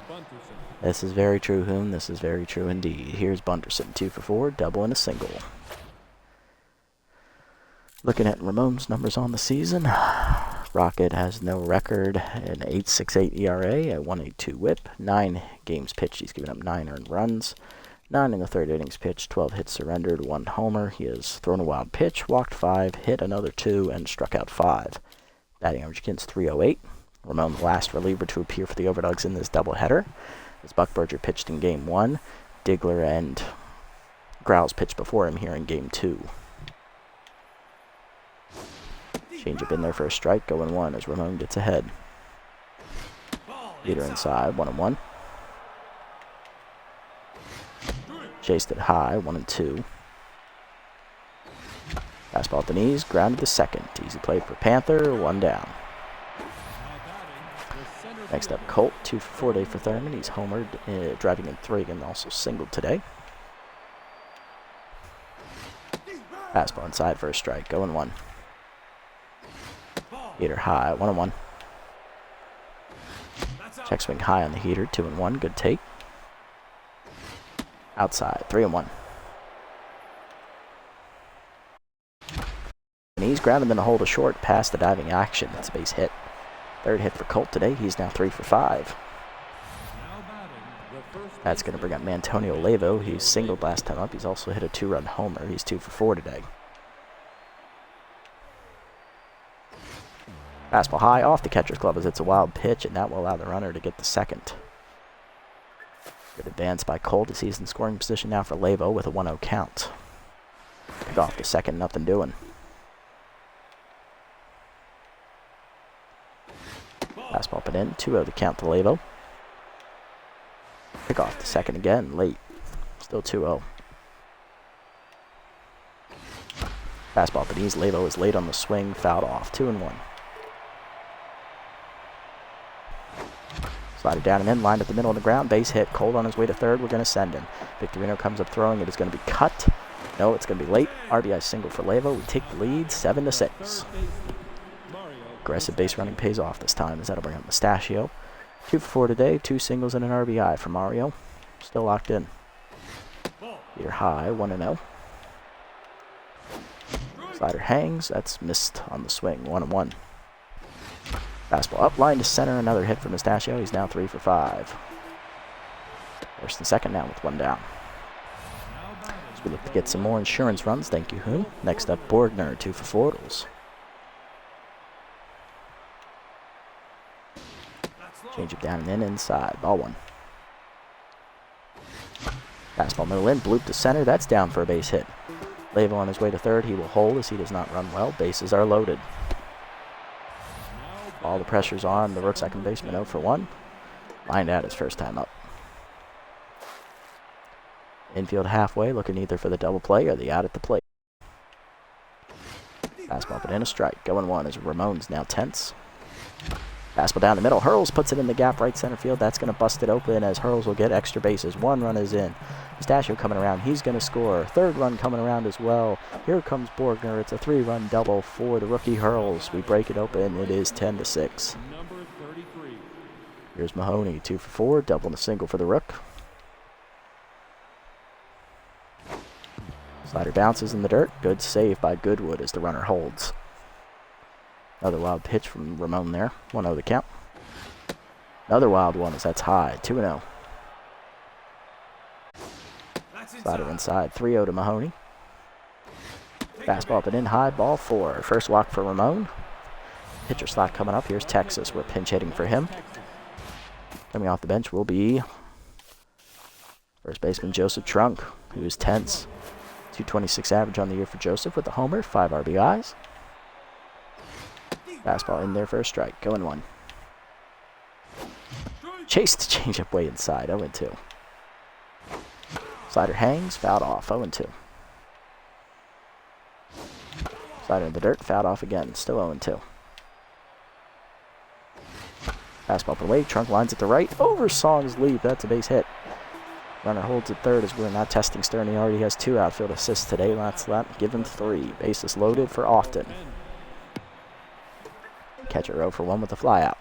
Bunderson. This is very true, Hoon. This is very true indeed. Here's Bunderson, 2 for 4, double and a single. Looking at Ramon's numbers on the season, Rocket has no record, an 8.68 ERA, a 1.82 WHIP, 9 games pitched. He's given up 9 earned runs, 9 in the third innings pitched, 12 hits surrendered, 1 homer. He has thrown a wild pitch, walked 5, hit another 2, and struck out 5. Batting average against .308. Ramon, the last reliever to appear for the Overdogs in this doubleheader. As Buck Berger pitched in Game 1, Diggler and Growls pitched before him here in Game 2. Change up in there for a strike, 0-1 as Ramon gets ahead. Leader inside, 1-1. Chased it high, 1-2. Fastball at the knees, grounded to second. Easy play for Panther, 1 down. Next up, Colt, 2 for 4 day for Thurman. He's homered, driving in 3 and also singled today. Fastball inside for a strike, 0-1. Heater high, 1-1. Check swing high on the heater, 2-1. Good take. Outside, 3-1. And he's grounded in a hole to short past the diving action. That's a base hit. Third hit for Colt today. He's now 3 for 5. That's going to bring up Mantonio Lavo. He's singled last time up. He's also hit a 2-run homer. He's 2 for 4 today. Fastball high off the catcher's glove as it's a wild pitch, and that will allow the runner to get the second. Good advance by Colt as he's in scoring position now for Lavo with a 1-0 count. Pick off the second, nothing doing. Fastball up and in, 2-0 the count to Lavo. Pick off the second again, late. Still 2-0. Fastball up and knees, Lavo is late on the swing, fouled off, 2-1. Slider down and in, lined at the middle of the ground, base hit. Colt on his way to third, we're going to send him. Victorino comes up throwing, it is going to be cut. No, it's going to be late. RBI single for Lavo. We take the lead, 7-6. Aggressive base running pays off this time as that'll bring up Mustachio. 2 for 4 today, 2 singles and an RBI for Mario. Still locked in. Here high, 1-0. Slider hangs, that's missed on the swing, 1-1. Fastball up, line to center, another hit for Mustachio. He's now 3 for 5. First and second now with 1 down. As we look to get some more insurance runs, thank you, Hoon. Next up, Borgner, 2 for 4. Change it down and in, inside, ball 1. Fastball middle in, bloop to center, that's down for a base hit. Lavo on his way to third, he will hold as he does not run well. Bases are loaded. All the pressure's on the rook second baseman, 0 for 1. Lined out his first time up. Infield halfway, looking either for the double play or the out at the plate. Fastball but in a strike. 0-1 as Ramon's now tense. Fastball down the middle. Hurls puts it in the gap right center field. That's going to bust it open as Hurls will get extra bases. 1 run is in. Mustachio coming around. He's going to score. Third run coming around as well. Here comes Borgner. It's a 3-run double for the rookie Hurls. We break it open. It is 10-6. Here's Mahoney. 2 for 4. Double and a single for the rook. Slider bounces in the dirt. Good save by Goodwood as the runner holds. Another wild pitch from Ramon there. 1-0 the count. Another wild one as that's high. 2-0. Slider inside. 3-0 to Mahoney. Fastball up and in. High. Ball 4. First walk for Ramon. Pitcher slot coming up. Here's Texas. We're pinch hitting for him. Coming off the bench will be first baseman Joseph Trunk, who is tense. 226 average on the year for Joseph with the homer. 5 RBIs. Fastball in there for a strike. 0-1. Chased the changeup way inside. 0-2. Slider hangs. Fouled off. 0-2. Slider in the dirt, fouled off again. Still 0-2. Fastball up and away. Trunk lines at the right. Over Song's leap. That's a base hit. Runner holds at third as we're not testing Stern. He already has 2 outfield assists today. Let's give him 3. Bases loaded for Often. Catcher 0 for 1 with the flyout.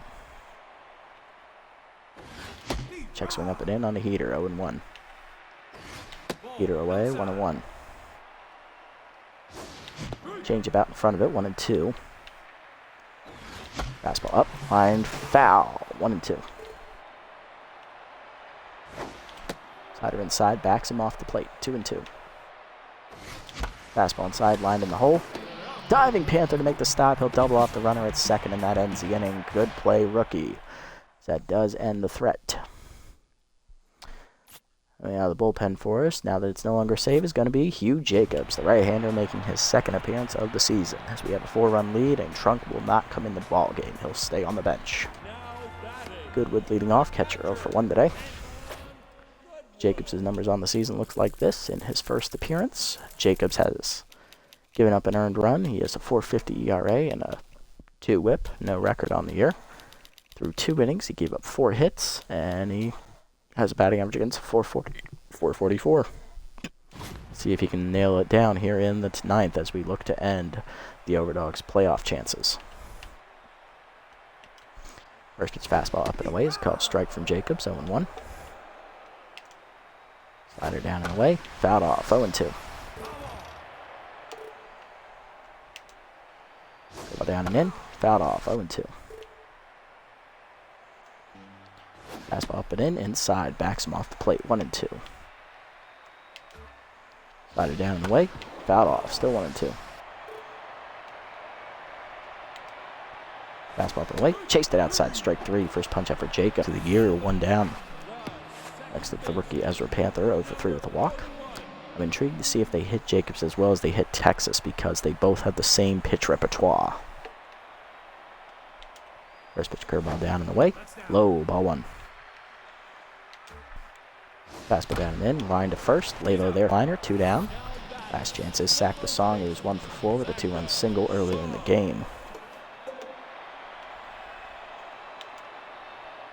Check swing up and in on the heater. 0-1. Heater away. 1-1. Change about in front of it. 1-2. Fastball up. Line foul. 1-2. Slider inside, backs him off the plate. 2-2. Fastball inside, lined in the hole. Diving Panther to make the stop. He'll double off the runner at second, and that ends the inning. Good play, rookie. That does end the threat. Now the bullpen for us, now that it's no longer safe, is going to be Hugh Jacobs, the right-hander, making his second appearance of the season. As we have a 4-run lead, and Trunk will not come in the ball game. He'll stay on the bench. Goodwood leading off, catcher 0 for 1 today. Jacobs' numbers on the season looks like this. In his first appearance, Jacobs has given up an earned run. He has a 4.50 ERA and a 2 whip, no record on the year. Through 2 innings, he gave up 4 hits, and he has a batting average against 444. See if he can nail it down here in the 9th as we look to end the Overdogs' playoff chances. First pitch fastball up and away is called strike from Jacobs, 0-1. Slider down and away, fouled off, 0-2. Ball down and in, fouled off, 0-2. Fastball up and in, inside, backs him off the plate, 1-2. Slider down and away, fouled off, still 1-2. Fastball up and away, chased it outside, strike 3. First punch up for Jacob to the year, 1 down. Next up the rookie Ezra Panther, 0 for 3 with a walk. I'm intrigued to see if they hit Jacobs as well as they hit Texas because they both have the same pitch repertoire. First pitch curveball down and away, low, ball 1. Fastball down and in, line to first, lay low there, liner, 2 down. Last chance is sack the song. He was 1 for 4 with a 2-run single earlier in the game.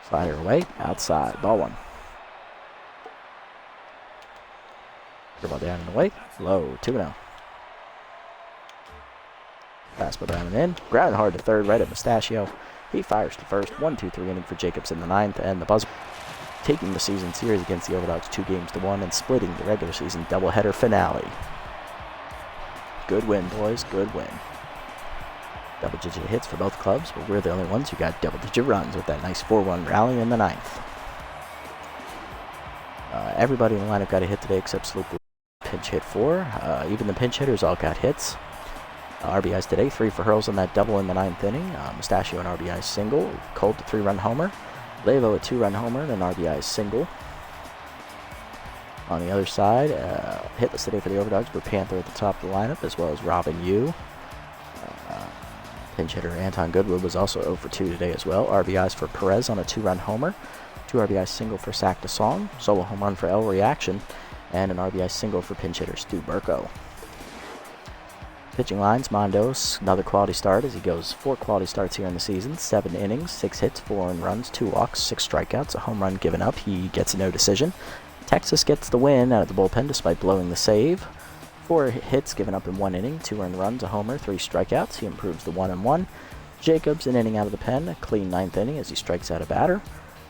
Slider away, outside, ball 1. Curveball down and away, low, 2-0. Fastball down and in, grounded hard to third, right at Mustachio. He fires to first, 1-2-3 inning for Jacobs in the 9th, and the Buzzards taking the season series against the Overdogs 2-1 and splitting the regular season doubleheader finale. Good win, boys, good win. Double-digit hits for both clubs, but we're the only ones who got double-digit runs with that nice 4-1 rally in the 9th. Everybody in the lineup got a hit today except Sloop pinch hit 4. Even the pinch hitters all got hits. RBIs today, 3 for Hurls on that double in the 9th inning. Mustachio an RBI single. Colt a 3-run homer. Levo a 2-run homer and an RBI single. On the other side, hitless today for the Overdogs were Panther at the top of the lineup, as well as Robin Yu. Pinch hitter Anton Goodwood was also 0 for 2 today as well. RBIs for Perez on a 2-run homer. 2 RBI single for Sack DeSong. Solo home run for El Reaction. And an RBI single for pinch hitter Stu Burko. Pitching lines, Mondos, another quality start as he goes 4 quality starts here in the season. 7 innings, 6 hits, 4 earned runs, 2 walks, 6 strikeouts, a home run given up. He gets a no decision. Texas gets the win out of the bullpen despite blowing the save. 4 hits given up in 1 inning, 2 earned runs, a homer, 3 strikeouts. He improves the 1-1. Jacobs an inning out of the pen, a clean 9th inning as he strikes out a batter.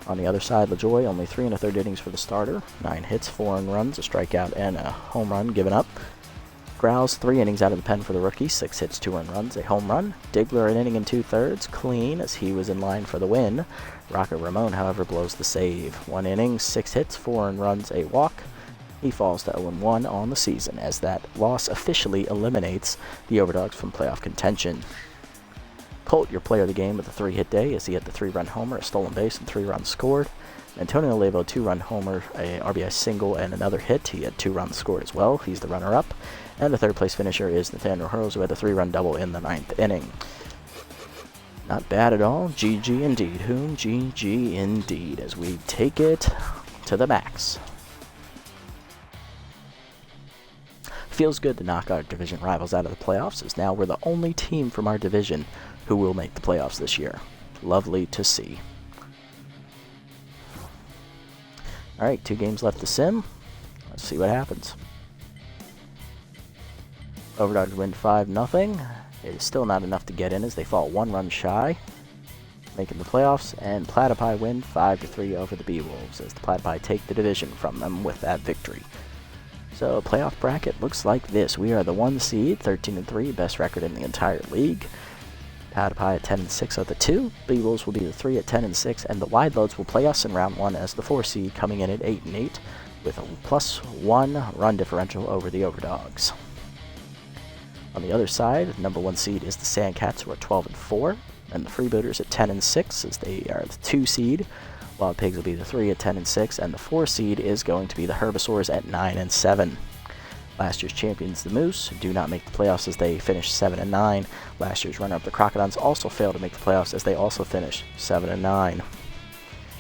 On the other side, LaJoy, only 3 1/3 innings for the starter. 9 hits, 4 earned runs, a strikeout, and a home run given up. Growls 3 innings out of the pen for the rookie, 6 hits, 2 earned runs, a home run. Diggler an inning and 2/3, clean as he was in line for the win. Rocket Ramon, however, blows the save. 1 inning, 6 hits, 4 earned runs, a walk. He falls to 0-1 on the season as that loss officially eliminates the Overdogs from playoff contention. Colt, your player of the game with a 3-hit day as he hit the 3-run homer, a stolen base, and 3 runs scored. Antonio Levo, 2-run homer, a RBI single, and another hit. He had 2 runs scored as well. He's the runner-up. And the 3rd-place finisher is Nathaniel Hurls, who had a 3-run double in the 9th inning. Not bad at all. GG indeed. Whom? GG indeed, as we take it to the max. feels good to knock our division rivals out of the playoffs, as now we're the only team from our division who will make the playoffs this year. Lovely to see. Alright, 2 games left to sim. Let's see what happens. Overdodge win 5-0. It is still not enough to get in as they fall 1 run shy, making the playoffs, and Platypi win 5-3 over the Bee-Wolves as the Platypi take the division from them with that victory. So playoff bracket looks like this. We are the 1 seed, 13-3, best record in the entire league. Platypi at 10-6 are the 2. Bee-Wolves will be the 3 at 10-6, and the Wide Loads will play us in round 1 as the 4 seed, coming in at 8-8 with a +1 run differential over the Overdogs. On the other side, number 1 seed is the Sandcats, who are 12-4, and the Freebooters at 10-6, as they are the 2 seed. Wild Pigs will be the 3 at 10-6, and the 4 seed is going to be the Herbisaurs at 9-7. Last year's champions, the Moose, do not make the playoffs as they finished 7-9. Last year's runner-up, the Crocodons, also failed to make the playoffs as they also finished 7-9.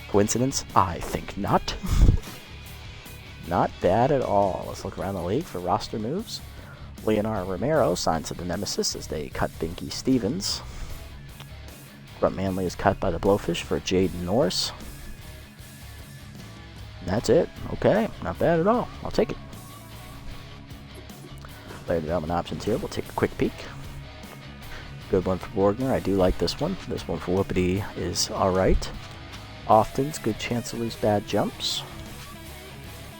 Coincidence? I think not. Not bad at all. Let's look around the league for roster moves. Leonardo Romero signs to the Nemesis as they cut Binky Stevens. Grunt Manley is cut by the Blowfish for Jaden Norris. And that's it. Okay, not bad at all. I'll take it. Player development options here. We'll take a quick peek. Good one for Borgner. I do like this one. This one for Whoopity is alright. Often's good chance to lose bad jumps.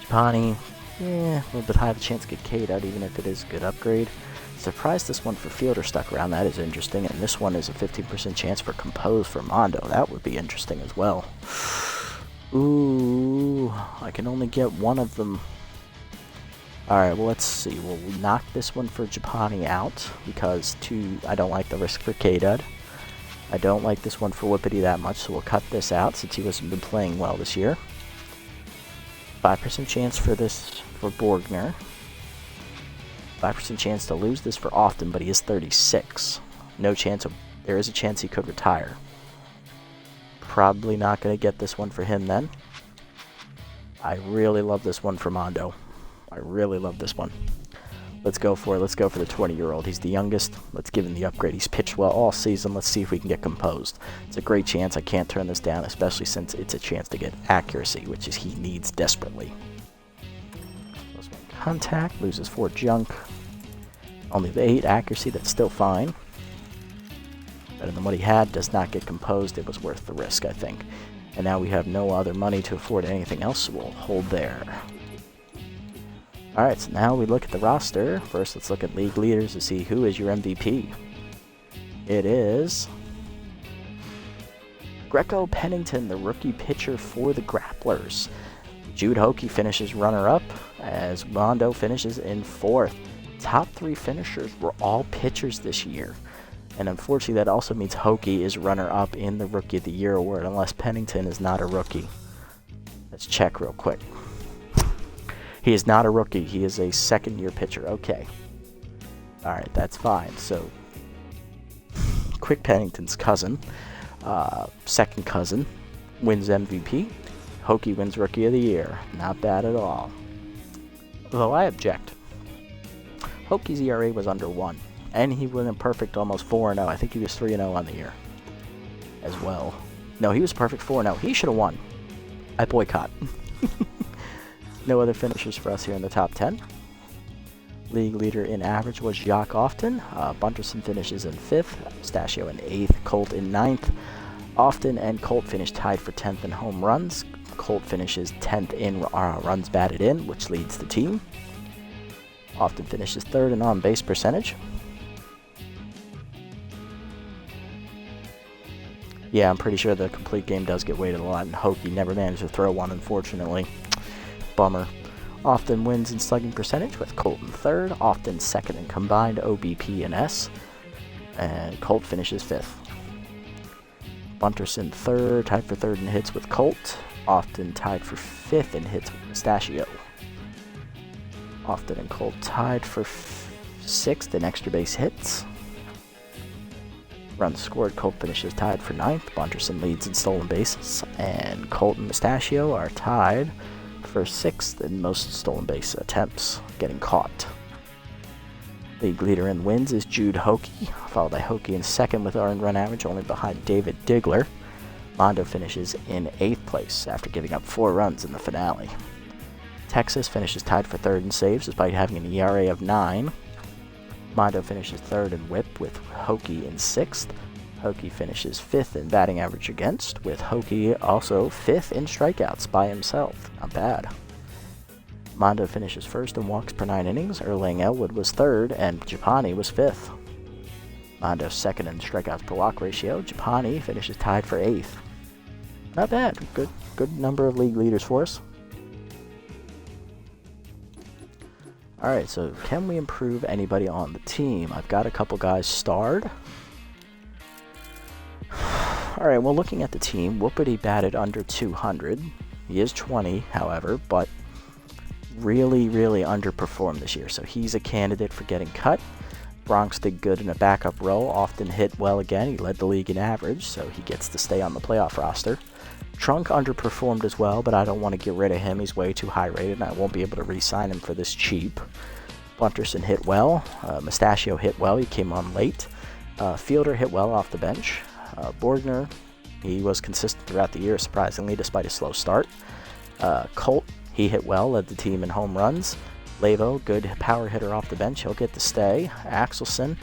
Japani, a little bit high of a chance to get K'd out, even if it is a good upgrade. Surprised this one for Fielder stuck around. That is interesting. And this one is a 15% chance for Compose for Mondo. That would be interesting as well. Ooh, I can only get one of them. Alright, well, let's see. We'll knock this one for Japani out because I don't like the risk for K-Dud. I don't like this one for Whippity that much, so we'll cut this out since he hasn't been playing well this year. 5% chance for this for Borgner. 5% chance to lose this for Often, but he is 36. No chance there is a chance he could retire. Probably not going to get this one for him then. I really love this one for Mondo. I really love this one. Let's go for it. Let's go for the 20-year-old. He's the youngest. Let's give him the upgrade. He's pitched well all season. Let's see if we can get composed. It's a great chance. I can't turn this down, especially since it's a chance to get accuracy, which is he needs desperately. Contact, loses 4 junk. Only the 8 accuracy, that's still fine. Better than what he had, does not get composed. It was worth the risk, I think. And now we have no other money to afford anything else, so we'll hold there. Alright, so now we look at the roster. First, let's look at league leaders to see who is your MVP. It is Greco Pennington, the rookie pitcher for the Grapplers. Jude Hokey finishes runner-up as Mondo finishes in 4th. Top 3 finishers were all pitchers this year. And unfortunately, that also means Hokey is runner-up in the Rookie of the Year award, unless Pennington is not a rookie. Let's check real quick. He is not a rookie. He is a second-year pitcher. Okay. Alright, that's fine. So, Quick Pennington's cousin, second cousin, wins MVP. Hokey wins Rookie of the Year. Not bad at all. Though I object. Hoki's ERA was under 1. And he went in perfect almost 4-0. I think he was 3-0 on the year as well. No, he was perfect 4-0. He should have won. I boycott. No other finishers for us here in the top 10. League leader in average was Jacques Often. Bunterson finishes in 5th. Stachio in 8th. Colt in 9th. Often and Colt finish tied for 10th in home runs. Colt finishes 10th in runs batted in, which leads the team. Often finishes 3rd in on-base percentage. Yeah, I'm pretty sure the complete game does get weighted a lot, and Hokey never managed to throw one, unfortunately. Bummer. Often wins in slugging percentage with Colt in 3rd, Often 2nd in combined OBP and S, and Colt finishes 5th. Bunterson 3rd, tied for 3rd in hits with Colt, Often tied for 5th in hits with Stachio. Often and Colt tied for 6th in extra base hits. Runs scored, Colt finishes tied for 9th. Bunterson leads in stolen bases, and Colt and Mustachio are tied for 6th in most stolen base attempts, getting caught. League leader in wins is Jude Hokey, followed by Hokey in second with earned run average, only behind David Digler. Mondo finishes in 8th place after giving up 4 runs in the finale. Texas finishes tied for 3rd in saves despite having an ERA of 9. Mondo finishes 3rd in whip with Hokey in 6th. Hokey finishes 5th in batting average against, with Hokey also 5th in strikeouts by himself. Not bad. Mondo finishes 1st in walks per 9 innings. Erlang Elwood was 3rd, and Japani was 5th. Mondo 2nd in strikeouts per walk ratio. Japani finishes tied for 8th. Not bad. Good number of league leaders for us. Alright, so can we improve anybody on the team? I've got a couple guys starred. Alright, well, looking at the team, Whoopity batted under 200. He is 20, however, but really underperformed this year, so he's a candidate for getting cut. Bronx did good in a backup role, often hit well again. He led the league in average, so he gets to stay on the playoff roster. Trunk underperformed as well, but I don't want to get rid of him. He's way too high rated, and I won't be able to re-sign him for this cheap. Bunterson hit well. Mustachio hit well. He came on late. Fielder hit well off the bench. Borgner, he was consistent throughout the year, surprisingly, despite a slow start. Colt, he hit well, led the team in home runs. Lavo, good power hitter off the bench. He'll get to stay. Axelson,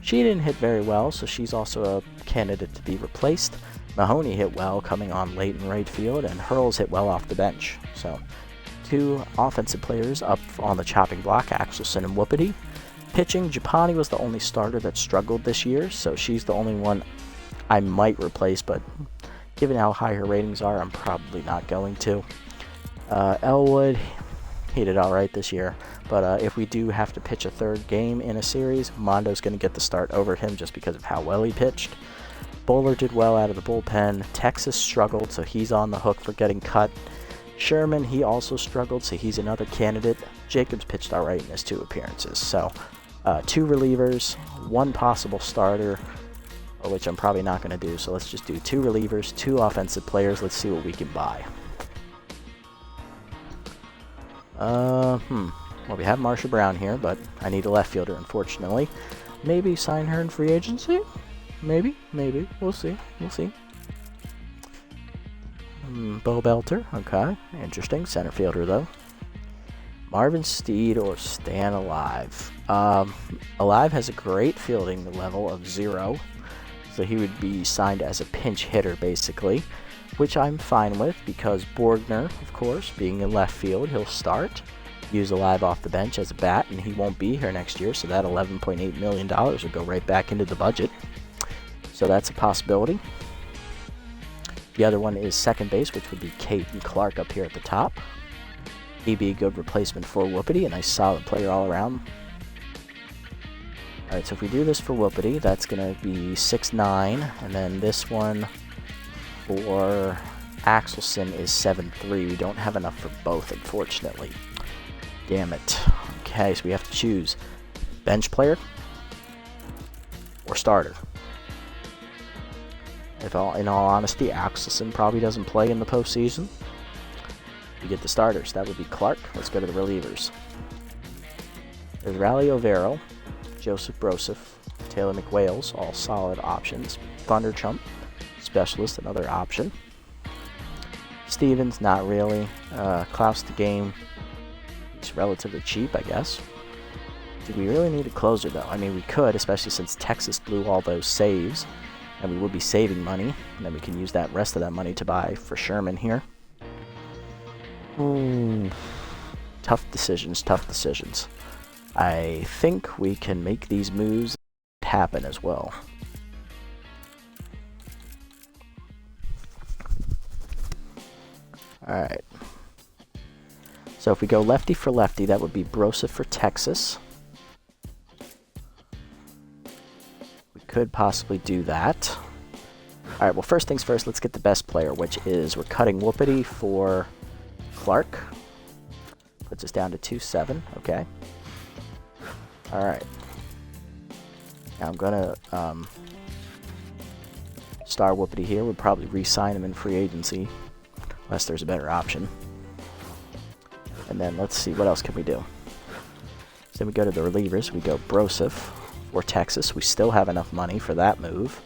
she didn't hit very well, so she's also a candidate to be replaced. Mahoney hit well, coming on late in right field, and Hurls hit well off the bench. So, 2 offensive players up on the chopping block, Axelson and Whoopity. Pitching, Japani was the only starter that struggled this year, so she's the only one I might replace, but given how high her ratings are, I'm probably not going to. Elwood, he did alright this year, but if we do have to pitch a 3rd game in a series, Mondo's going to get the start over him just because of how well he pitched. Bowler did well out of the bullpen. Texas struggled, so he's on the hook for getting cut. Sherman, he also struggled, so he's another candidate. Jacobs pitched alright in his 2 appearances, so 2 relievers, 1 possible starter, which I'm probably not going to do, so let's just do 2 relievers, 2 offensive players. Let's see what we can buy. Well, we have Marsha Brown here, but I need a left fielder, unfortunately. Maybe sign her in free agency? Maybe. We'll see. Bo Belter, okay. Interesting. Center fielder, though. Marvin Steed or Stan Alive. Alive has a great fielding level of 0. So he would be signed as a pinch hitter, basically, which I'm fine with because Borgner, of course, being in left field, he'll start. Use Alive off the bench as a bat, and he won't be here next year, so that $11.8 million will go right back into the budget. So that's a possibility. The other one is second base, which would be Caden Clark up here at the top. He'd be a good replacement for Whoopity, a nice solid player all around. Alright, so if we do this for Whoopity, that's going to be 6'9", and then this one for Axelson is 7'3". We don't have enough for both, unfortunately. Damn it. Okay, so we have to choose bench player or starter. In all honesty, Axelson probably doesn't play in the postseason. We get the starters. That would be Clark. Let's go to the relievers. There's Raleigh Overo, Joseph Broseph, Taylor McWales, all solid options. Thunder Chump, specialist, another option. Stevens, not really. Klaus the Game, he's relatively cheap, I guess. Do we really need a closer, though? I mean, we could, especially since Texas blew all those saves, and we would be saving money, and then we can use that rest of that money to buy for Sherman here. Tough decisions. I think we can make these moves happen as well. Alright. So if we go lefty for lefty, that would be Broseph for Texas. We could possibly do that. Alright, well, first things first, let's get the best player, which is we're cutting Whoopity for Clark. Puts us down to 2-7. Okay. Alright. Now I'm gonna star Whoopity here. We'll probably re-sign him in free agency, unless there's a better option. And then let's see, what else can we do? Then we go to the relievers. We go Broseph for Texas. We still have enough money for that move.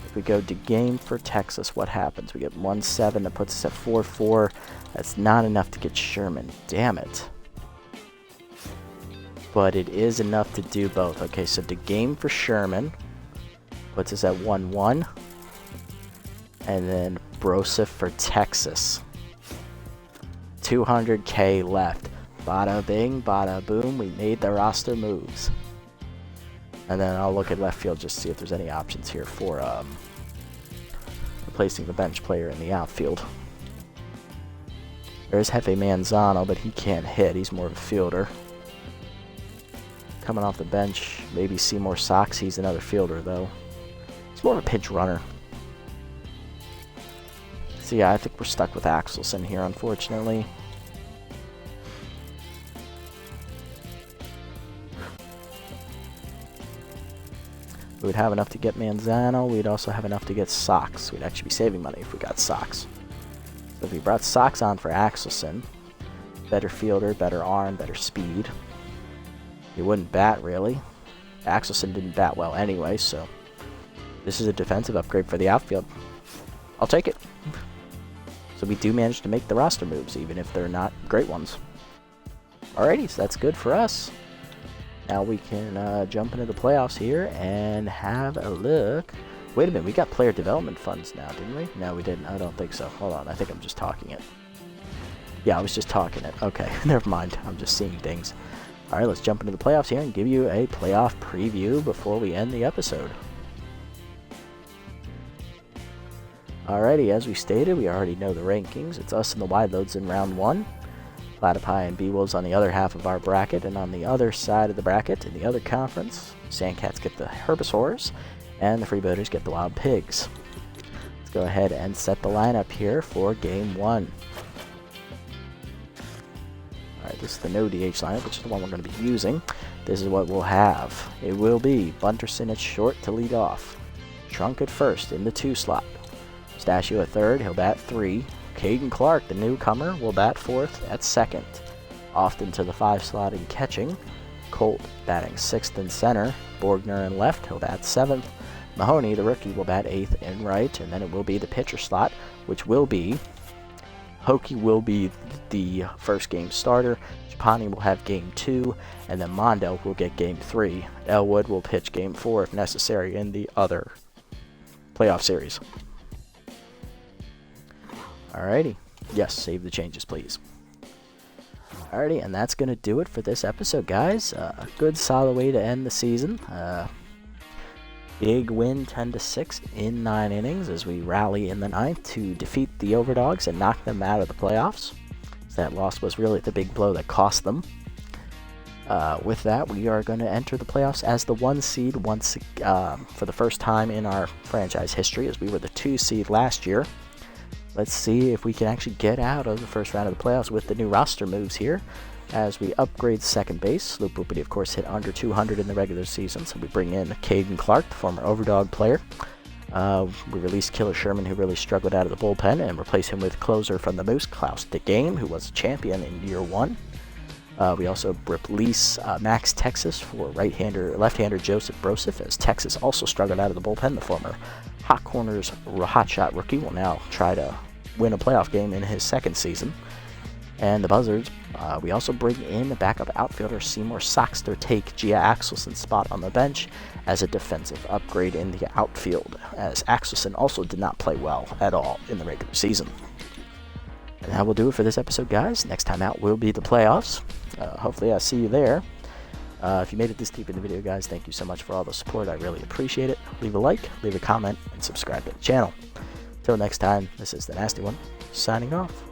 If we go to game for Texas, what happens? We get 1-7. That puts us at 4-4. That's not enough to get Sherman. Damn it. But it is enough to do both. Okay, so the game for Sherman puts us at 1-1. And then Broseph for Texas. 200K left. Bada bing, bada boom. We made the roster moves. And then I'll look at left field just to see if there's any options here for replacing the bench player in the outfield. There's Jefe Manzano, but he can't hit. He's more of a fielder. Coming off the bench, maybe Seymour Sox. He's another fielder, though. He's more of a pinch runner. So yeah, I think we're stuck with Axelson here, unfortunately. We would have enough to get Manzano. We'd also have enough to get Sox. We'd actually be saving money if we got Sox. So if we brought Sox on for Axelson, better fielder, better arm, better speed. He wouldn't bat, really. Axelson didn't bat well anyway, so this is a defensive upgrade for the outfield. I'll take it. So we do manage to make the roster moves, even if they're not great ones. Alrighty, so that's good for us. Now we can jump into the playoffs here and have a look. Wait a minute, we got player development funds now, didn't we? No, we didn't. I don't think so. Hold on, I think I'm just talking it. Yeah, I was just talking it. Okay, never mind. I'm just seeing things. Alright, let's jump into the playoffs here and give you a playoff preview before we end the episode. Alrighty, as we stated, we already know the rankings. It's us and the Wide Loads in round 1. Platypi and B-Wolves on the other half of our bracket, and on the other side of the bracket, in the other conference, Sandcats get the Herbisaurs, and the Freebooters get the Wild Pigs. Let's go ahead and set the lineup here for Game 1. Alright, this is the no DH lineup, which is the one we're going to be using. This is what we'll have. It will be Bunterson at short to lead off. Trunk at first in the 2 slot. Stachio at third, he'll bat 3. Caden Clark, the newcomer, will bat 4th at 2nd. Often to the 5 slot in catching. Colt batting 6th in center. Borgner in left, he'll bat 7th. Mahoney, the rookie, will bat 8th in right. And then it will be the pitcher slot, which will be Hokie will be the first game starter. Japani will have game 2. And then Mondel will get game 3. Elwood will pitch game 4 if necessary in the other playoff series. Alrighty. Yes, save the changes, please. Alrighty, and that's going to do it for this episode, guys. A good, solid way to end the season. Big win, 10-6 in 9 innings as we rally in the 9th to defeat the Overdogs and knock them out of the playoffs. So that loss was really the big blow that cost them. With that, we are going to enter the playoffs as the 1 seed for the first time in our franchise history, as we were the 2 seed last year. Let's see if we can actually get out of the first round of the playoffs with the new roster moves here. As we upgrade second base, Luke Boopity, of course, hit under 200 in the regular season, so we bring in Caden Clark, the former Overdog player. We release Killer Sherman, who really struggled out of the bullpen, and replace him with closer from the Moose, Klaus DeGame, who was a champion in year 1. We also release Max Texas for left-hander Joseph Broseph, as Texas also struggled out of the bullpen. The former Hot Corners hotshot rookie will now try to win a playoff game in his 2nd season. And the Buzzards, we also bring in the backup outfielder Seymour Sox to take Gia Axelson's spot on the bench as a defensive upgrade in the outfield, as Axelson also did not play well at all in the regular season. And that will do it for this episode, guys. Next time out will be the playoffs. Hopefully I'll see you there. If you made it this deep in the video, guys, thank you so much for all the support. I really appreciate it. Leave a like, leave a comment, and subscribe to the channel. Till next time, this is the Nasty One, signing off.